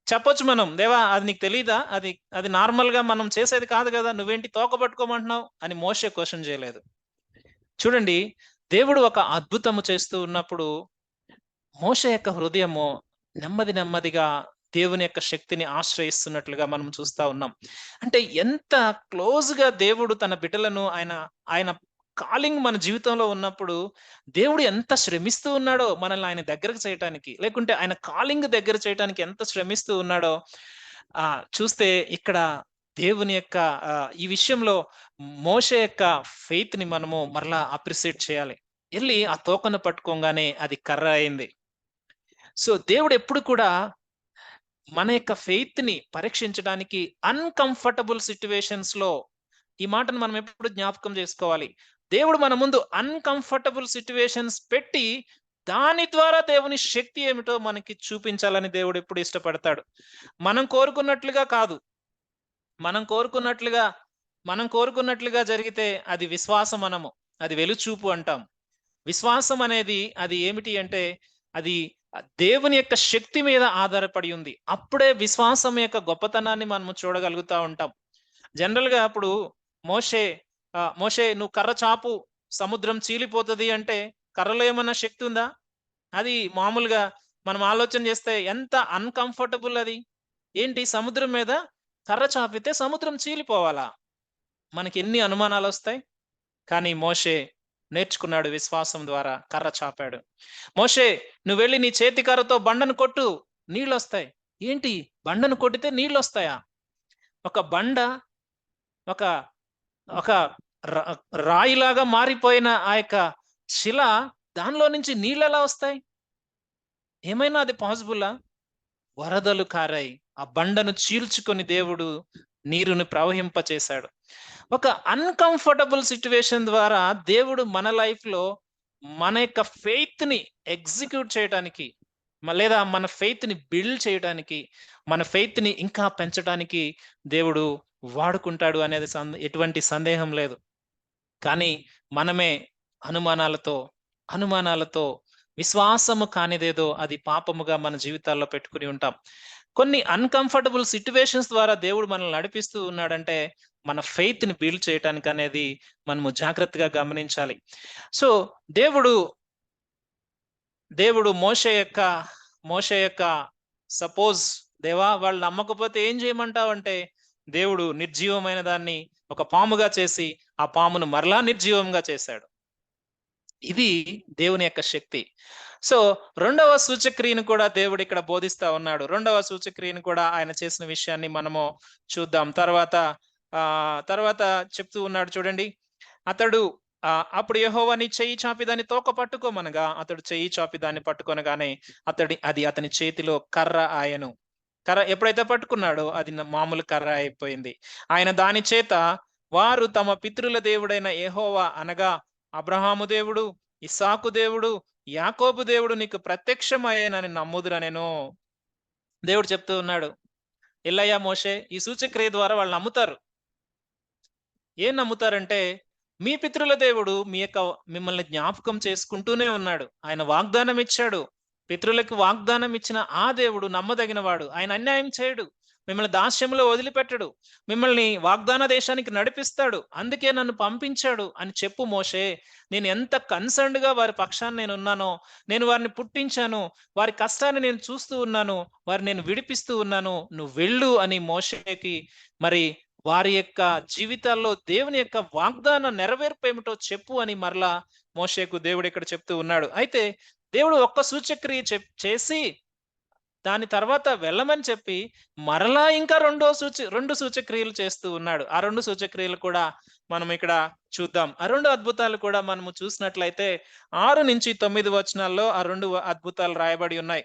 చెప్పొచ్చు మనం. దేవా అది నీకు తెలీదా? అది నార్మల్‌గా మనం చేసేది కాదు గదా! నువ్వేంటి తోక పట్టుకోమంటున్నావు? అని మోషే క్వెషన్ చేయలేదు. చూడండి, దేవుడు ఒక అద్భుతము చేస్తూ ఉన్నప్పుడు మోషే యొక్క హృదయము నెమ్మది నెమ్మదిగా దేవుని యొక్క శక్తిని ఆశ్రయిస్తున్నట్లుగా మనం చూస్తా ఉన్నాం. అంటే ఎంత క్లోజ్‌గా దేవుడు తన బిడ్డలను ఆయన కాలింగ్ మన జీవితంలో ఉన్నప్పుడు దేవుడు ఎంత శ్రమిస్తూ ఉన్నాడో మనల్ని ఆయన దగ్గరకు చేయటానికి. లేకుంటే ఆయన కాలింగ్ దగ్గర చేయటానికి ఎంత శ్రమిస్తూ ఉన్నాడో చూస్తే ఇక్కడ దేవుని యొక్క ఈ విషయంలో మోషే యొక్క ఫెయిత్‌ని మనము మరలా అప్రిషియేట్ చేయాలి. ఎళ్లి ఆ తోకను పట్టుకోంగానే అది కర్ర అయింది. సో, దేవుడెప్పుడు కూడా మన యొక్క ఫెయిత్‌ని పరీక్షించడానికి అన్‌కంఫర్టబుల్ సిట్యుయేషన్స్‌లో ఈ మాటను మనం ఎప్పుడు జ్ఞాపకం చేసుకోవాలి. దేవుడు మన ముందు అన్‌కంఫర్టబుల్ సిట్యుయేషన్స్ పెట్టి, దాని ద్వారా దేవుని శక్తి ఏమిటో మనకి చూపించాలని దేవుడు ఎప్పుడు ఇష్టపడతాడు. మనం కోరుకున్నట్లుగా కాదు. మనం కోరుకున్నట్లుగా మనం కోరుకున్నట్లుగా జరిగితే అది విశ్వాసం అనము. అది వెలుచూపు అంటాం. విశ్వాసం అనేది అది ఏమిటి అంటే అది దేవుని యొక్క శక్తి మీద ఆధారపడి ఉంది. అప్పుడే విశ్వాసం యొక్క గొప్పతనాన్ని మనము చూడగలుగుతా ఉంటాం. జనరల్‌గా అప్పుడు మోషే మోషే నువ్వు కర్ర చాపు సముద్రం చీలిపోతది అంటే కర్రలో ఏమన్నా శక్తి ఉందా? అది మామూలుగా మనం ఆలోచన చేస్తే ఎంత అన్‌కంఫర్టబుల్ అది. ఏంటి సముద్రం మీద కర్ర చాపితే సముద్రం చీలిపోవాలా? మనకెన్ని అనుమానాలొస్తాయి. కానీ మోషే నేర్చుకున్నాడు విశ్వాసం ద్వారా కర్ర చాపాడు. మోషే నువ్వెళ్ళి నీ చేతి కర్రతో బండను కొట్టు నీళ్లొస్తాయి. ఏంటి బండను కొట్టితే నీళ్లొస్తాయా? ఒక బండ ఒక ఒక ర రాయిలాగా మారిపోయిన ఆ యొక్క శిల దానిలో నుంచి నీళ్లెలా వస్తాయి? ఏమైనా అది పాసిబులా? వరదలు కారాయి. ఆ బండను చీల్చుకొని దేవుడు నీరుని ప్రవహింపచేశాడు. ఒక అన్‌కంఫర్టబుల్ సిట్యుయేషన్ ద్వారా దేవుడు మన లైఫ్‌లో మన యొక్క ఫెయిత్‌ని ఎగ్జిక్యూట్ చేయటానికి లేదా మన ఫెయిత్‌ని బిల్డ్ చేయటానికి, మన ఫెయిత్‌ని ఇంకా పెంచటానికి దేవుడు వాడుకుంటాడు అనేది ఎటువంటి సందేహం లేదు. కానీ మనమే అనుమానాలతో, అనుమానాలతో విశ్వాసము కానిదేదో అది పాపముగా మన జీవితాల్లో పెట్టుకొని ఉంటాం. కొన్ని అన్‌కంఫర్టబుల్ సిట్యుయేషన్స్ ద్వారా దేవుడు మనల్ని నడిపిస్తూ ఉన్నాడంటే, మన ఫెయిత్‌ని బిల్డ్ చేయటానికనేది మనము జాగ్రత్తగా గమనించాలి. సో, దేవుడు, దేవుడు మోషే యొక్క సపోజ్ దేవా వాళ్ళు నమ్మకపోతే ఏం చేయమంటావంటే, దేవుడు నిర్జీవమైన దాన్ని ఒక పాముగా చేసి, ఆ పామును మరలా నిర్జీవంగా చేశాడు. ఇది దేవుని యొక్క శక్తి. సో, రెండవ సూచక్రియను కూడా దేవుడు ఇక్కడ బోధిస్తా ఉన్నాడు. రెండవ సూచక్రియను కూడా ఆయన చేసిన విషయాన్ని మనము చూద్దాం. తర్వాత చెప్తూ ఉన్నాడు చూడండి. అతడు అప్పుడు యెహోవా నీ చెయ్యి చాపి దాన్ని తోక పట్టుకోమనగా, అతడు చెయ్యి చాపి దాన్ని పట్టుకొనగానే అతని చేతిలో కర్ర ఆయెను. కర్ర ఎప్పుడైతే పట్టుకున్నాడో అది మామూలు కర్ర అయిపోయింది. ఆయన దాని చేత వారు తమ పితరుల దేవుడైన యెహోవా అనగా అబ్రహాము దేవుడు, ఇస్సాకు దేవుడు, యాకోబు దేవుడు నీకు ప్రత్యక్షమయ్యానని నమ్ముదురనెను. దేవుడు చెప్తూ ఉన్నాడు. ఎల్లయ్య మోషే ఈ సూచక్రియ ద్వారా వాళ్ళు నమ్ముతారు. ఏం నమ్ముతారంటే మీ పితరుల దేవుడు మిమ్మల్ని జ్ఞాపకం చేసుకుంటూనే ఉన్నాడు. ఆయన వాగ్దానం ఇచ్చాడు. పితరులకు వాగ్దానం ఇచ్చిన ఆ దేవుడు నమ్మదగినవాడు. ఆయన అన్యాయం చేయడు. మిమ్మల్ని దాస్యంలో వదిలిపెట్టడు. మిమ్మల్ని వాగ్దాన దేశానికి నడిపిస్తాడు. అందుకే నన్ను పంపించాడు అని చెప్పు మోషే. నేను ఎంత కన్సర్న్డ్‌గా వారి పక్షాన నేనున్నానో, నేను వారిని పుట్టించాను. వారి కష్టాన్ని నేను చూస్తూ ఉన్నాను. వారిని నేను విడిపిస్తూ ఉన్నాను. నువ్వు వెళ్ళు అని మోషేకి మరి వారి యొక్క జీవితాల్లో దేవుని యొక్క వాగ్దాన నెరవేర్పు ఏమిటో చెప్పు అని మరలా మోషేకు దేవుడు ఇక్కడ చెప్తూ ఉన్నాడు. అయితే దేవుడు ఒక్క సూచక్రియ చేసి దాని తర్వాత వెళ్ళమని చెప్పి మరలా ఇంకా 2 సూచక్రియలు చేస్తూ ఉన్నాడు. ఆ 2 సూచక్రియలు కూడా మనం ఇక్కడ చూద్దాం. ఆ 2 అద్భుతాలు కూడా మనము చూసినట్లయితే 6-9 వచనాల్లో ఆ 2 అద్భుతాలు రాయబడి ఉన్నాయి.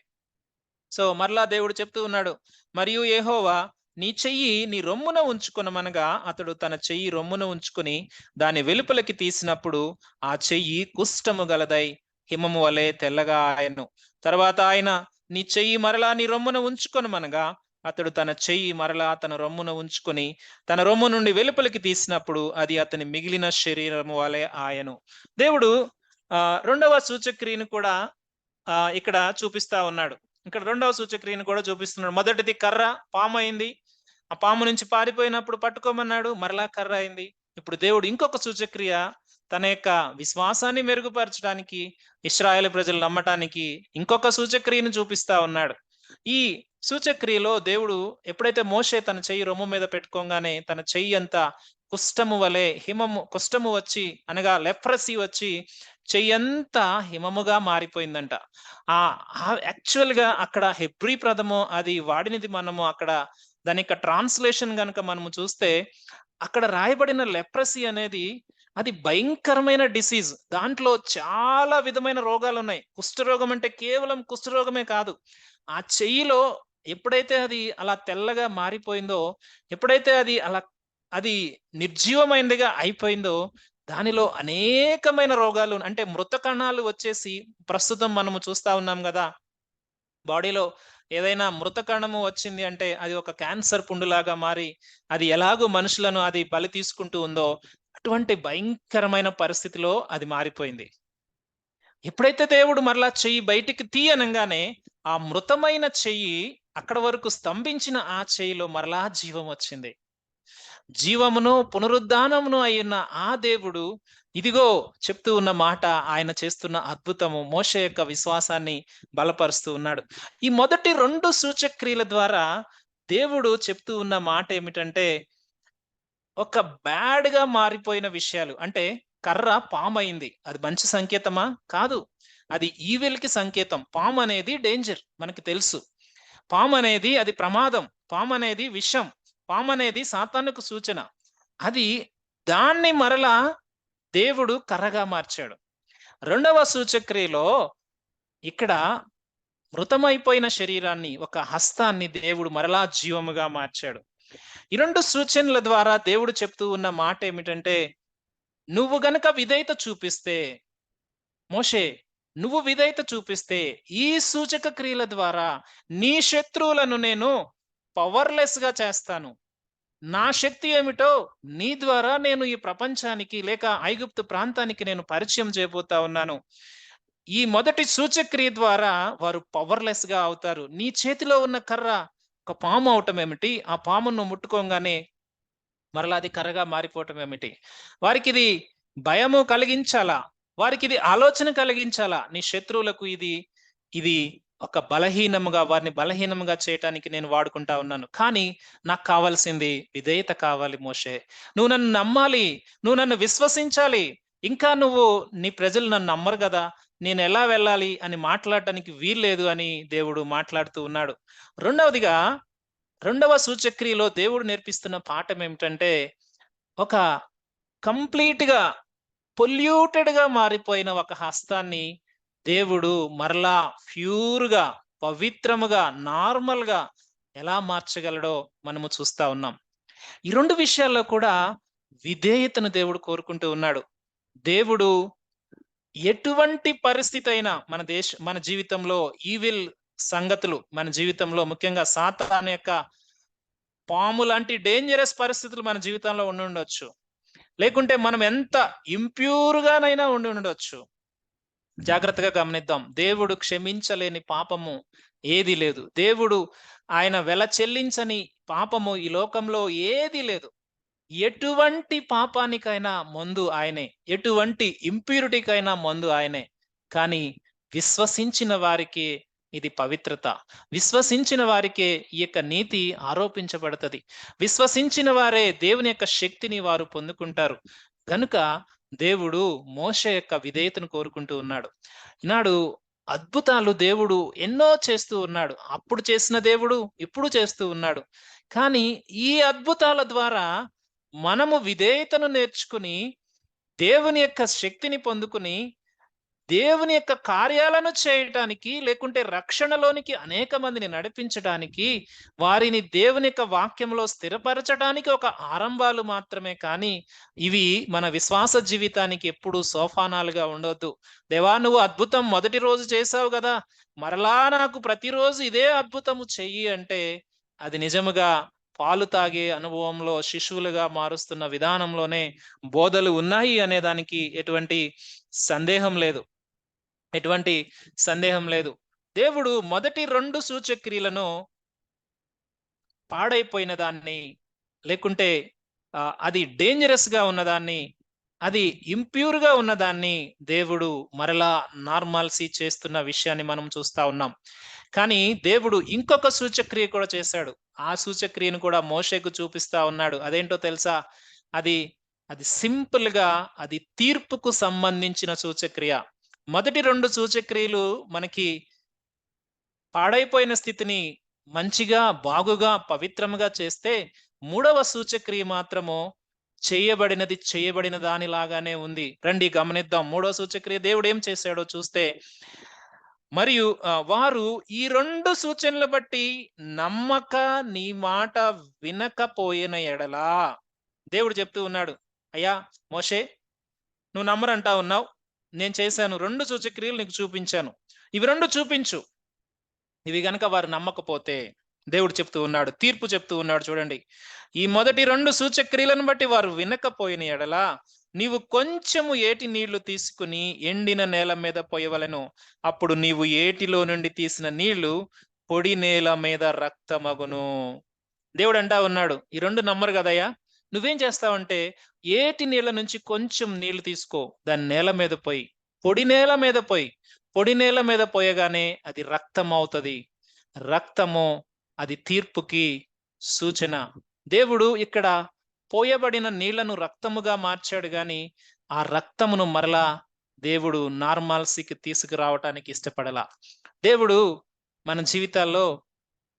సో, మరలా దేవుడు చెప్తూ ఉన్నాడు. మరియు యెహోవా నీ చెయ్యి నీ రొమ్మున ఉంచుకొనమనగా అతడు తన చెయ్యి రొమ్మున ఉంచుకొని దాని వెలుపలికి తీసినప్పుడు ఆ చెయ్యి కుష్ఠము గలదై హిమము వలె తెల్లగా ఆయను. తర్వాత ఆయన నీ చెయ్యి మరలా నీ రొమ్మున ఉంచుకొనమనగా అతడు తన చెయ్యి మరలా తన రొమ్మున ఉంచుకొని తన రొమ్ము నుండి వెలుపలికి తీసినప్పుడు అది అతని మిగిలిన శరీరము వలె ఆయను. దేవుడు రెండవ సూచక్రియను కూడా ఇక్కడ చూపిస్తా ఉన్నాడు. ఇక్కడ రెండవ సూచక్రియను కూడా చూపిస్తున్నాడు. మొదటిది కర్ర పాము అయింది. ఆ పాము నుంచి పారిపోయినప్పుడు పట్టుకోమన్నాడు, మరలా కర్ర అయింది. ఇప్పుడు దేవుడు ఇంకొక సూచక్రియ తన యొక్క విశ్వాసాన్ని మెరుగుపరచడానికి, ఇశ్రాయేలు ప్రజలు నమ్మటానికి ఇంకొక సూచక్రియను చూపిస్తా ఉన్నాడు. ఈ సూచక్రియలో దేవుడు ఎప్పుడైతే మోషే తన చెయ్యి రొమ్ము మీద పెట్టుకోగానే తన చెయ్యి అంతా కుష్ఠము వలె కుష్ఠము వచ్చి అనగా లెప్రసీ వచ్చి చెయ్యంతా హిమముగా మారిపోయిందంట. యాక్చువల్ గా అక్కడ హెబ్రీ పదము అది వాడినది మనము అక్కడ దాని యొక్క ట్రాన్స్లేషన్ గనుక మనము చూస్తే అక్కడ రాయబడిన లెప్రసీ అనేది అది భయంకరమైన డిసీజ్. దాంట్లో చాలా విధమైన రోగాలు ఉన్నాయి. కుష్ఠరోగం అంటే కేవలం కుష్ఠరోగమే కాదు. ఆ చెయ్యిలో ఎప్పుడైతే అది అలా తెల్లగా మారిపోయిందో, ఎప్పుడైతే అది నిర్జీవమైనదిగా అయిపోయిందో, దానిలో అనేకమైన రోగాలు అంటే మృత కణాలు వచ్చేసి ప్రస్తుతం మనము చూస్తా ఉన్నాం కదా. బాడీలో ఏదైనా మృత కణము వచ్చింది అంటే అది ఒక క్యాన్సర్ పుండులాగా మారి అది ఎలాగో మనుషులను అది బలి తీసుకుంటూ ఉందో అటువంటి భయంకరమైన పరిస్థితిలో అది మారిపోయింది. ఎప్పుడైతే దేవుడు మరలా చెయ్యి బయటికి తీయనంగానే ఆ మృతమైన చెయ్యి అక్కడ వరకు స్తంభించిన ఆ చెయ్యిలో మరలా జీవం వచ్చింది. జీవమును పునరుద్ధానమును అయిన ఆ దేవుడు ఇదిగో చెప్తూ ఉన్న మాట, ఆయన చేస్తున్న అద్భుతము మోషే యొక్క విశ్వాసాన్ని బలపరుస్తూ ఉన్నాడు. ఈ మొదటి 2 సూచక్రియల ద్వారా దేవుడు చెప్తూ ఉన్న మాట ఏమిటంటే, ఒక బ్యాడ్ గా మారిపోయిన విషయాలు అంటే కర్ర పామైంది. అది మంచి సంకేతమా? కాదు. అది ఈవిల్ కి సంకేతం. పాము అనేది డేంజర్ మనకి తెలుసు. పాము అనేది అది ప్రమాదం. పాము అనేది విషం. పాము అనేది సాతానుకు సూచన. దాన్ని మరలా దేవుడు కర్రగా మార్చాడు. రెండవ సూచక్రియలో ఇక్కడ మృతమైపోయిన శరీరాన్ని, ఒక హస్తాన్ని దేవుడు మరలా జీవముగా మార్చాడు. ఈ 2 సూచనల ద్వారా దేవుడు చెప్తూ ఉన్న మాట ఏమిటంటే, నువ్వు గనక విధేయత చూపిస్తే, మోషే నువ్వు విధేయత చూపిస్తే ఈ సూచక క్రియల ద్వారా నీ శత్రువులను నేను పవర్లెస్ గా చేస్తాను. నా శక్తి ఏమిటో నీ ద్వారా నేను ఈ ప్రపంచానికి లేక ఐగుప్తు ప్రాంతానికి నేను పరిచయం చేయబోతా ఉన్నాను. ఈ మొదటి సూచక్రియ ద్వారా వారు పవర్లెస్ గా అవుతారు. నీ చేతిలో ఉన్న కర్ర ఒక పాము అవటం ఏమిటి? ఆ పామును ముట్టుకోగానే మరలా అది కర్రగా మారిపోవటం ఏమిటి? వారికి ఇది భయము కలిగించాలా? వారికి ఇది ఆలోచన కలిగించాలా? నీ శత్రువులకు ఇది ఒక వారిని బలహీనముగా చేయటానికి నేను వాడుకుంటా ఉన్నాను. కానీ నాకు కావాల్సింది విధేయత కావాలి మోషే. నువ్వు నన్ను నమ్మాలి, నువ్వు నన్ను విశ్వసించాలి. ఇంకా నీ ప్రజలు నన్ను నమ్మరు కదా, నేను ఎలా వెళ్ళాలి అని మాట్లాడటానికి వీల్లేదు అని దేవుడు మాట్లాడుతూ ఉన్నాడు. రెండవ సూచక్రియలో దేవుడు నేర్పిస్తున్న పాఠం ఏమిటంటే, ఒక కంప్లీట్ గా పొల్యూటెడ్ గా మారిపోయిన ఒక హస్తాన్ని దేవుడు మరలా ప్యూర్ గా, పవిత్రముగా, నార్మల్ గా ఎలా మార్చగలడో మనము చూస్తా ఉన్నాం. ఈ 2 విషయాల్లో కూడా విధేయతను దేవుడు కోరుకుంటూ ఉన్నాడు. దేవుడు ఎటువంటి పరిస్థితి అయినా మన జీవితంలో ఈవిల్ సంగతులు, మన జీవితంలో ముఖ్యంగా సాతాను యొక్క పాము లాంటి డేంజరస్ పరిస్థితులు మన జీవితంలో ఉండి ఉండొచ్చు. లేకుంటే మనం ఎంత ఇంప్యూర్ గానైనా ఉండి ఉండొచ్చు. జాగ్రత్తగా గమనిద్దాం. దేవుడు క్షమించలేని పాపము ఏది లేదు. దేవుడు ఆయన వెల చెల్లించని పాపము ఈ లోకంలో ఏది లేదు. ఎటువంటి పాపానికైనా మందు ఆయనే, ఎటువంటి ఇంప్యూరిటీకైనా మందు ఆయనే. కానీ విశ్వసించిన వారికి ఇది పవిత్రత. విశ్వసించిన వారికే ఈ యొక్క నీతి ఆరోపించబడుతుంది. విశ్వసించిన వారే దేవుని యొక్క శక్తిని వారు పొందుకుంటారు. కనుక దేవుడు మోషే యొక్క విధేయతను కోరుకుంటూ ఉన్నాడు. ఈనాడు అద్భుతాలు దేవుడు ఎన్నో చేస్తూ ఉన్నాడు. అప్పుడు చేసిన దేవుడు ఇప్పుడు చేస్తూ ఉన్నాడు. కానీ ఈ అద్భుతాల ద్వారా మనము విధేయతను నేర్చుకుని దేవుని యొక్క శక్తిని పొందుకుని దేవుని యొక్క కార్యాలను చేయటానికి, లేకుంటే రక్షణలోనికి అనేక మందిని నడిపించడానికి, వారిని దేవుని యొక్క వాక్యంలో స్థిరపరచడానికి ఒక ఆరంభాలు మాత్రమే కానీ, ఇవి మన విశ్వాస జీవితానికి ఎప్పుడూ సోపానాలుగా ఉండొద్దు. దేవా, నువ్వు అద్భుతం మొదటి రోజు చేసావు కదా, మరలా నాకు ప్రతిరోజు ఇదే అద్భుతము చెయ్యి అంటే, అది నిజముగా పాలు తాగే అనుభవంలో శిశువులుగా మారుస్తున్న విధానంలోనే బోధలు ఉన్నాయి అనే దానికి ఎటువంటి సందేహం లేదు. ఎటువంటి సందేహం లేదు. దేవుడు మొదటి 2 సూచక్రియలను పాడైపోయిన దాన్ని, లేకుంటే అది డేంజరస్‌గా ఉన్నదాన్ని, అది ఇంప్యూర్‌గా ఉన్నదాన్ని దేవుడు మరలా నార్మాల్సీ చేస్తున్న విషయాన్ని మనం చూస్తా ఉన్నాం. కానీ దేవుడు ఇంకొక సూచక్రియ కూడా చేశాడు. ఆ సూచక్రియను కూడా మోషేకు చూపిస్తా ఉన్నాడు. అదేంటో తెలుసా? అది అది సింపుల్‌గా అది తీర్పుకు సంబంధించిన సూచక్రియ. మొదటి 2 సూచక్రియలు మనకి పాడైపోయిన స్థితిని మంచిగా, బాగుగా, పవిత్రముగా చేస్తే, మూడవ సూచక్రియ మాత్రము చేయబడిన దానిలాగానే ఉంది. రండి గమనిద్దాం. మూడవ సూచక్రియ దేవుడు ఏం చేశాడో చూస్తే, మరియు వారు ఈ 2 సూచనలు బట్టి నమ్మక నీ మాట వినకపోయిన ఎడలా, దేవుడు చెప్తూ ఉన్నాడు, అయ్యా మోషే, నువ్వు నమ్మరంటా ఉన్నావు. నేను చేశాను 2 సూచక్రియలు నీకు చూపించాను. ఇవి 2 చూపించు. ఇవి గనక వారు నమ్మకపోతే, దేవుడు చెప్తూ ఉన్నాడు, తీర్పు చెప్తూ ఉన్నాడు చూడండి. ఈ మొదటి 2 సూచక్రియలను బట్టి వారు వినకపోయిన ఎడల, నీవు కొంచెము ఏటి నీళ్లు తీసుకుని ఎండిన నేల మీద పోయవలెను. అప్పుడు నీవు ఏటిలో నుండి తీసిన నీళ్లు పొడి నేల మీద రక్తమగును. దేవుడు అంటా ఉన్నాడు, ఈ 2 నమ్మరు కదయ్యా, నువ్వేం చేస్తావంటే ఏటి నీళ్ళ నుంచి కొంచెం నీళ్లు తీసుకో, దాని నేల మీద పోయి, పొడి నేల మీద పోయి, పొడి నేల మీద పోయగానే అది రక్తం అవుతుంది. రక్తము అది తీర్పుకి సూచన. దేవుడు ఇక్కడ పోయబడిన నీళ్లను రక్తముగా మార్చాడు గాని, ఆ రక్తమును మరలా దేవుడు నార్మాల్సీకి తీసుకురావటానికి ఇష్టపడలా. దేవుడు మన జీవితాల్లో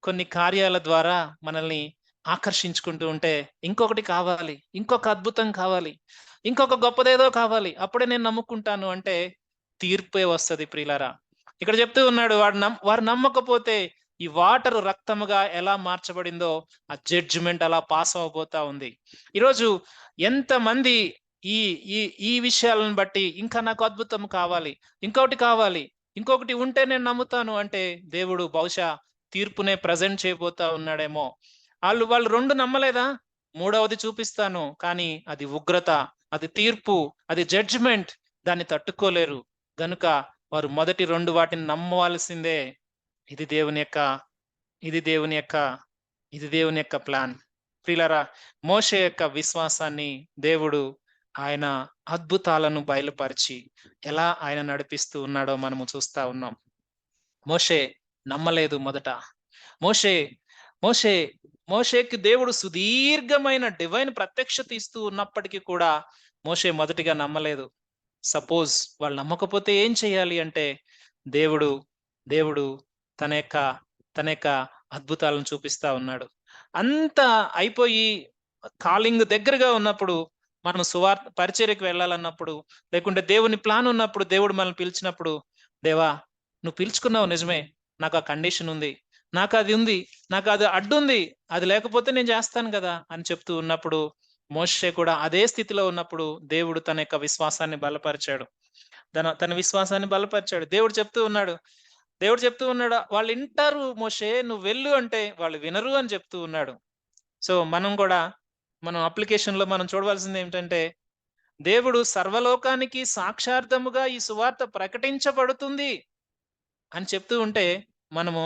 కొన్ని కార్యాల ద్వారా మనల్ని ఆకర్షించుకుంటూ ఉంటే, ఇంకొకటి కావాలి, ఇంకొక అద్భుతం కావాలి, ఇంకొక గొప్పదేదో కావాలి, అప్పుడే నేను నమ్ముకుంటాను అంటే తీర్పే వస్తది ప్రియులారా. ఇక్కడ చెప్తూ ఉన్నాడు, వారు నమ్మకపోతే ఈ వాటర్ రక్తముగా ఎలా మార్చబడిందో ఆ జడ్జిమెంట్ అలా పాస్ అవబోతా ఉంది. ఈరోజు ఎంతమంది ఈ ఈ ఈ విషయాలను బట్టి ఇంకా నాకు అద్భుతం కావాలి, ఇంకొకటి కావాలి, ఇంకొకటి ఉంటే నేను నమ్ముతాను అంటే, దేవుడు బహుశా తీర్పునే ప్రజెంట్ చేయబోతా ఉన్నాడేమో. వాళ్ళు 2 నమ్మలేదా? మూడవది చూపిస్తాను, కానీ అది ఉగ్రత, అది తీర్పు, అది జడ్జిమెంట్, దాన్ని తట్టుకోలేరు గనుక వారు మొదటి 2 వాటిని నమ్మవలసిందే. ఇది దేవుని యొక్క ఇది దేవుని యొక్క ఇది దేవుని యొక్క ప్లాన్. ప్రియులారా, మోషే యొక్క విశ్వాసాన్ని దేవుడు ఆయన అద్భుతాలను బయలుపరిచి ఎలా ఆయన నడిపిస్తూ ఉన్నాడో మనము చూస్తా ఉన్నాం. మోషే నమ్మలేదు మొదట. మోషే మోషే మోషేకి దేవుడు సుదీర్ఘమైన డివైన్ ప్రత్యక్షత ఇస్తూ ఉన్నప్పటికీ కూడా మోషే మొదటిగా నమ్మలేదు. సపోజ్ వాళ్ళు నమ్మకపోతే ఏం చేయాలి అంటే, దేవుడు దేవుడు తన యొక్క అద్భుతాలను చూపిస్తా ఉన్నాడు. అంతా అయిపోయి కాలింగ్ దగ్గరగా ఉన్నప్పుడు, మనం సువార్త పరిచర్యకు వెళ్ళాలన్నప్పుడు, లేకుంటే దేవుని ప్లాన్ ఉన్నప్పుడు, దేవుడు మనల్ని పిలిచినప్పుడు, దేవా నువ్వు పిలుచుకున్నావు నిజమే, నాకు ఆ కండిషన్ ఉంది, నాకు అది ఉంది, నాకు అది అడ్డుంది, అది లేకపోతే నేను చేస్తాను కదా అని చెప్తూ ఉన్నప్పుడు, మోషే కూడా అదే స్థితిలో ఉన్నప్పుడు దేవుడు తన యొక్క విశ్వాసాన్ని బలపరిచాడు. తన విశ్వాసాన్ని బలపరిచాడు. దేవుడు చెప్తూ ఉన్నాడు, వాళ్ళు వింటారు మోషే, నువ్వు వెళ్ళు అంటే వాళ్ళు వినరు అని చెప్తూ ఉన్నాడు. సో మనం అప్లికేషన్ లో మనం చూడవలసింది ఏమిటంటే, దేవుడు సర్వలోకానికి సాక్షార్థముగా ఈ సువార్త ప్రకటించబడుతుంది అని చెప్తూ ఉంటే, మనము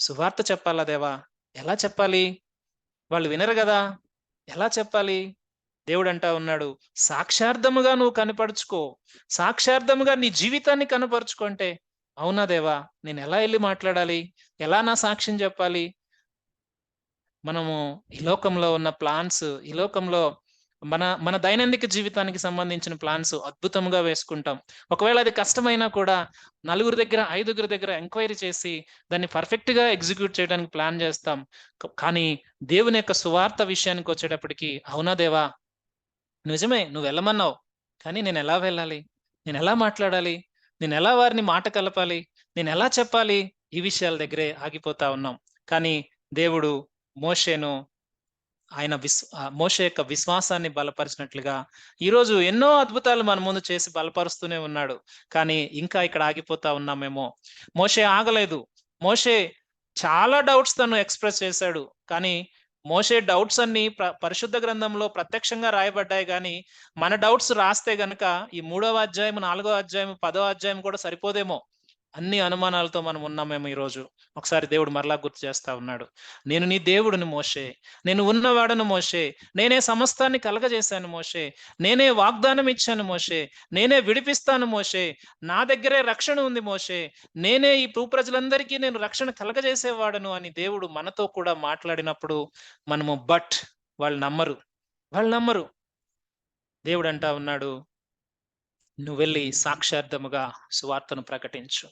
సువార్త చెప్పాలా దేవా, ఎలా చెప్పాలి? వాళ్ళు వినరు కదా, ఎలా చెప్పాలి? దేవుడు అంటా ఉన్నాడు, సాక్షార్థముగా నువ్వు కనపరుచుకో, సాక్షార్థముగా నీ జీవితాన్ని కనపరుచుకో అంటే, అవునా దేవా, నేను ఎలా వెళ్ళి మాట్లాడాలి, ఎలా నా సాక్ష్యం చెప్పాలి? మనము ఈ లోకంలో ఉన్న ప్లాన్స్, ఈ లోకంలో మన దైనందిక జీవితానికి సంబంధించిన ప్లాన్స్ అద్భుతంగా వేసుకుంటాం. ఒకవేళ అది కష్టమైనా కూడా 4 దగ్గర 5 దగ్గర ఎంక్వైరీ చేసి దాన్ని పర్ఫెక్ట్ గా ఎగ్జిక్యూట్ చేయడానికి ప్లాన్ చేస్తాం. కానీ దేవుని యొక్క సువార్త విషయానికి వచ్చేటప్పటికి, అవునా దేవా, నిజమే నువ్వు వెళ్ళమన్నావు, కానీ నేను ఎలా వెళ్ళాలి, నేను ఎలా మాట్లాడాలి, నేను ఎలా వారిని మాట కలపాలి, నేను ఎలా చెప్పాలి, ఈ విషయాల దగ్గరే ఆగిపోతా ఉన్నాం. కానీ దేవుడు మోషేను మోషే యొక్క విశ్వాసాన్ని బలపరిచినట్లుగా ఈరోజు ఎన్నో అద్భుతాలు మన ముందు చేసి బలపరుస్తూనే ఉన్నాడు. కానీ ఇంకా ఇక్కడ ఆగిపోతా ఉన్నామేమో. మోషే ఆగలేదు. మోషే చాలా డౌట్స్ తను ఎక్స్‌ప్రెస్ చేశాడు. కానీ మోషే డౌట్స్ అన్నీ పరిశుద్ధ గ్రంథంలో ప్రత్యక్షంగా రాయబడ్డాయి గానీ, మన డౌట్స్ రాస్తే గనక ఈ 3వ అధ్యాయం, 4వ అధ్యాయం, 10వ అధ్యాయం కూడా సరిపోదేమో. అన్ని అనుమానాలతో మనం ఉన్నామేమో ఈరోజు. ఒకసారి దేవుడు మరలా గుర్తు చేస్తా ఉన్నాడు. నేను నీ దేవుడిని మోషే. నేను ఉన్నవాడను మోషే. నేనే సమస్తాన్ని కలగజేశాను మోషే. నేనే వాగ్దానం ఇచ్చాను మోషే. నేనే విడిపిస్తాను మోషే. నా దగ్గరే రక్షణ ఉంది మోషే. నేనే ఈ భూప్రజలందరికీ నేను రక్షణ కలగజేసేవాడను అని దేవుడు మనతో కూడా మాట్లాడినప్పుడు మనము వాళ్ళు నమ్మరు. వాళ్ళు నమ్మరు. దేవుడు అంటా ఉన్నాడు, నువ్వెళ్ళి సాక్షార్థముగా సువార్తను ప్రకటించు.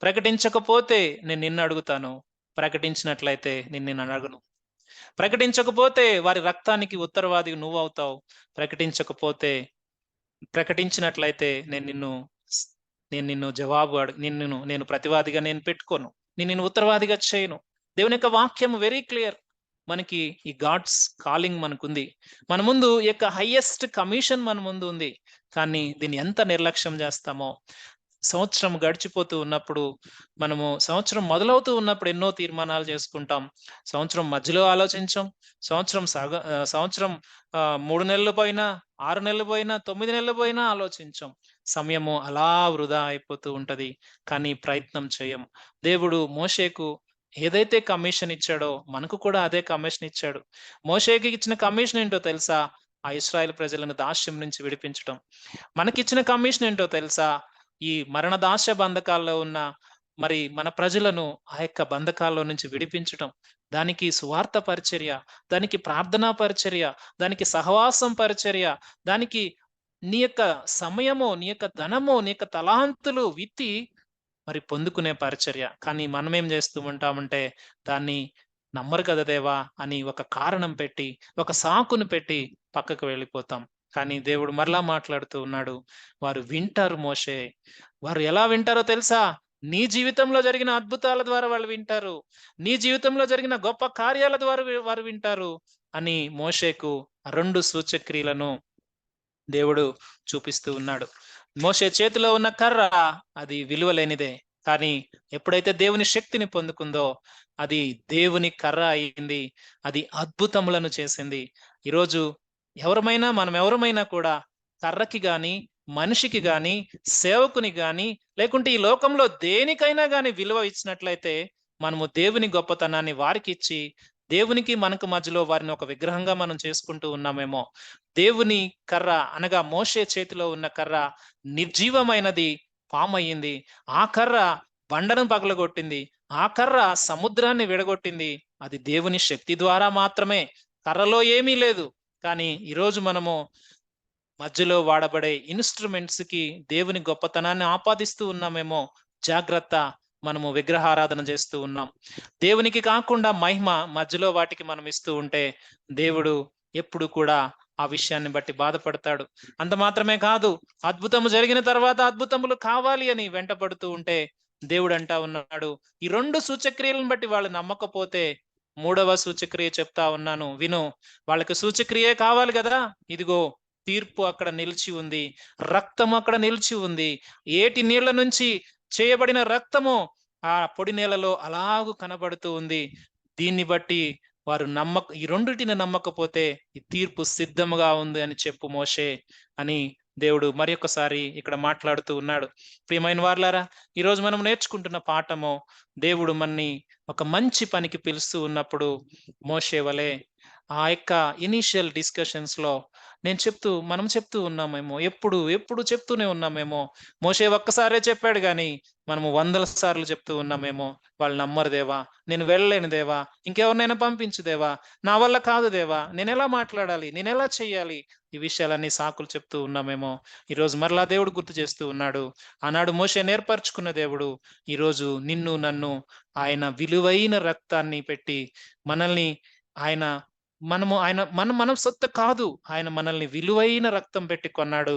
ప్రకటించకపోతే నేను నిన్ను అడుగుతాను. ప్రకటించినట్లయితే నేను నిన్ను అడగను. ప్రకటించకపోతే వారి రక్తానికి ఉత్తరవాదిగా నువ్వవుతావు. ప్రకటించినట్లయితే నేను నిన్ను నేను ప్రతివాదిగా నేను పెట్టుకోను. నేను నిన్ను ఉత్తరవాదిగా చేయను. దేవుని యొక్క వాక్యం వెరీ క్లియర్. మనకి ఈ గాడ్స్ కాలింగ్ మనకుంది. మన ముందు ఈ యొక్క హైయెస్ట్ కమిషన్ మన ముందు ఉంది. కానీ దీన్ని ఎంత నిర్లక్ష్యం చేస్తామో. సంవత్సరం గడిచిపోతూ ఉన్నప్పుడు సంవత్సరం మొదలవుతూ ఉన్నప్పుడు ఎన్నో తీర్మానాలు చేసుకుంటాం. సంవత్సరం మధ్యలో ఆలోచించం. సంవత్సరం 3 నెలలు పోయినా, 6 నెలలు పోయినా, 9 నెలలు పోయినా ఆలోచించం. సమయము అలా వృధా అయిపోతూ ఉంటది. కానీ ప్రయత్నం చేయం. దేవుడు మోషేకు ఏదైతే కమిషన్ ఇచ్చాడో మనకు కూడా అదే కమిషన్ ఇచ్చాడు. మోషేకి ఇచ్చిన కమిషన్ ఏంటో తెలుసా? ఆ ఇశ్రాయేలు ప్రజలను దాస్యం నుంచి విడిపించటం. మనకిచ్చిన కమిషన్ ఏంటో తెలుసా? ఈ మరణదాశ బంధకాల్లో ఉన్న మన ప్రజలను ఆ యొక్క బంధకాల్లో నుంచి విడిపించటం. దానికి సువార్త పరిచర్య, దానికి ప్రార్థనా పరిచర్య, దానికి సహవాసం పరిచర్య, దానికి నీ యొక్క సమయము, నీ యొక్క ధనము, నీ యొక్క తలాంతులు విత్తి పొందుకునే పరిచర్య. కానీ మనమేం చేస్తూ ఉంటామంటే దాన్ని నమ్మరు కదా దేవా అని ఒక కారణం పెట్టి, ఒక సాకును పెట్టి పక్కకు వెళ్ళిపోతాం. కానీ దేవుడు మరలా మాట్లాడుతూ ఉన్నాడు. వారు వింటారు మోషే. వారు ఎలా వింటారో తెలుసా? నీ జీవితంలో జరిగిన అద్భుతాల ద్వారా వాళ్ళు వింటారు. నీ జీవితంలో జరిగిన గొప్ప కార్యాల ద్వారా వారు వింటారు అని మోషేకు 2 సూచక్రియలను దేవుడు చూపిస్తూ ఉన్నాడు. మోషే చేతిలో ఉన్న కర్ర అది విలువలేనిదే. కానీ ఎప్పుడైతే దేవుని శక్తిని పొందుకుందో అది దేవుని కర్ర అయింది. అది అద్భుతములను చేసింది. ఈరోజు మనం ఎవరమైనా కూడా కర్రకి గాని, మనిషికి గాని, సేవకుని గాని, లేకుంటే ఈ లోకంలో దేనికైనా గాని విలువ ఇచ్చినట్లయితే మనము దేవుని గొప్పతనాన్ని వారికిచ్చి, దేవునికి మనకు మధ్యలో వారిని ఒక విగ్రహంగా మనం చేసుకుంటూ ఉన్నామేమో. దేవుని కర్ర అనగా మోషే చేతిలో ఉన్న కర్ర నిర్జీవమైనది పామయ్యింది. ఆ కర్ర బండను పగలగొట్టింది. ఆ కర్ర సముద్రాన్ని విడగొట్టింది. అది దేవుని శక్తి ద్వారా మాత్రమే. కర్రలో ఏమీ లేదు. కానీ ఈరోజు మనము మధ్యలో వాడబడే ఇన్‌స్ట్రుమెంట్స్ కి దేవుని గొప్పతనాన్ని ఆపాదిస్తూ ఉన్నామేమో. జాగ్రత్త. మనము విగ్రహారాధన చేస్తూ ఉన్నాం. దేవునికి కాకుండా మహిమ మధ్యలో వాటికి మనం ఇస్తూ ఉంటే దేవుడు ఎప్పుడు కూడా ఆ విషయాన్ని బట్టి బాధపడతాడు. అంత మాత్రమే కాదు, అద్భుతము జరిగిన తర్వాత అద్భుతములు కావాలి అని వెంటపడుతూ ఉంటే దేవుడు అంటా ఉన్నాడు, ఈ 2 సూచక్రియలను బట్టి వాళ్ళు నమ్మకపోతే 3వ సూచక్రియ చెప్తా ఉన్నాను విను. వాళ్ళకి సూచక్రియే కావాలి కదా. ఇదిగో తీర్పు అక్కడ నిలిచి ఉంది. రక్తం అక్కడ నిలిచి ఉంది. ఏటి నీళ్ల నుంచి చేయబడిన రక్తము ఆ పొడి నేలలో అలాగు కనబడుతూ ఉంది. దీన్ని బట్టి వారు ఈ రెండిటిని నమ్మకపోతే ఈ తీర్పు సిద్ధముగా ఉంది అని చెప్పు మోషే అని దేవుడు మరొకసారి ఇక్కడ మాట్లాడుతూ ఉన్నాడు. ప్రియమైన వారలారా, ఈరోజు మనం నేర్చుకుంటున్న పాఠము, దేవుడు మన్ని ఒక మంచి పనికి పిలుస్తూ ఉన్నప్పుడు మోషే వలె ఆ యొక్క ఇనీషియల్ డిస్కషన్స్ లో మనం చెప్తూ ఉన్నామేమో, ఎప్పుడు చెప్తూనే ఉన్నామేమో. మోషే ఒక్కసారే చెప్పాడు గాని మనము 100 సార్లు చెప్తూ ఉన్నామేమో. వాళ్ళు నమ్మరు దేవా, నేను వెళ్ళలేను దేవా, ఇంకెవరినైనా పంపించు దేవా, నా వల్ల కాదు దేవా, నేను ఎలా మాట్లాడాలి, నేను ఎలా చెయ్యాలి, ఈ విషయాలన్నీ సాకులు చెప్తూ ఉన్నామేమో. ఈరోజు మరలా దేవుడు గుర్తు చేస్తూ ఉన్నాడు. ఆనాడు మోషే నేర్పరచుకున్న దేవుడు ఈరోజు నిన్ను నన్ను ఆయన విలువైన రక్తాన్ని పెట్టి మనల్ని ఆయన మనం సొత్తు కాదు, ఆయన మనల్ని విలువైన రక్తం పెట్టి కొన్నాడు.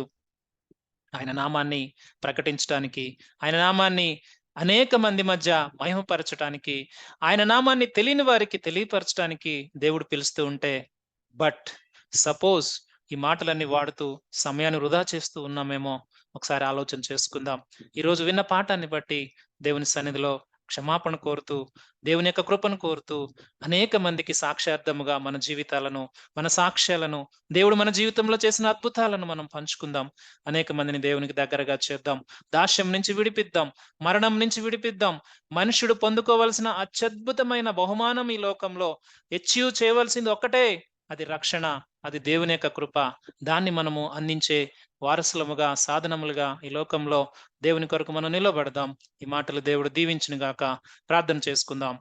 ఆయన నామాన్ని ప్రకటించటానికి, ఆయన నామాన్ని అనేక మంది మధ్య మహిమపరచటానికి, ఆయన నామాన్ని తెలియని వారికి తెలియపరచటానికి దేవుడు పిలుస్తూ ఉంటే, బట్ సపోజ్ ఈ మాటలన్నీ వాడుతూ సమయాన్ని వృధా చేస్తూ ఉన్నామేమో ఒకసారి ఆలోచన చేసుకుందాం. ఈరోజు విన్న పాఠాన్ని బట్టి దేవుని సన్నిధిలో క్షమాపణ కోరుతూ, దేవుని యొక్క కృపను కోరుతూ, అనేక మందికి సాక్ష్యార్థముగా మన జీవితాలను, మన సాక్ష్యాలను, దేవుడు మన జీవితంలో చేసిన అద్భుతాలను మనం పంచుకుందాం. అనేక మందిని దేవునికి దగ్గరగా చేద్దాం. దాస్యం నుంచి విడిపిద్దాం. మరణం నుంచి విడిపిద్దాం. మనుష్యుడు పొందుకోవలసిన అత్యద్భుతమైన బహుమానం ఈ లోకంలో అచీవ్ చేయవలసింది ఒక్కటే, అది రక్షణ. అది దేవుని యొక్క కృప. దాన్ని మనము అందించే వారసులముగా, సాధనములుగా ఈ లోకంలో దేవుని కొరకు మనం నిలబడదాం. ఈ మాటలు దేవుడు దీవించును గాక. ప్రార్థన చేసుకుందాం.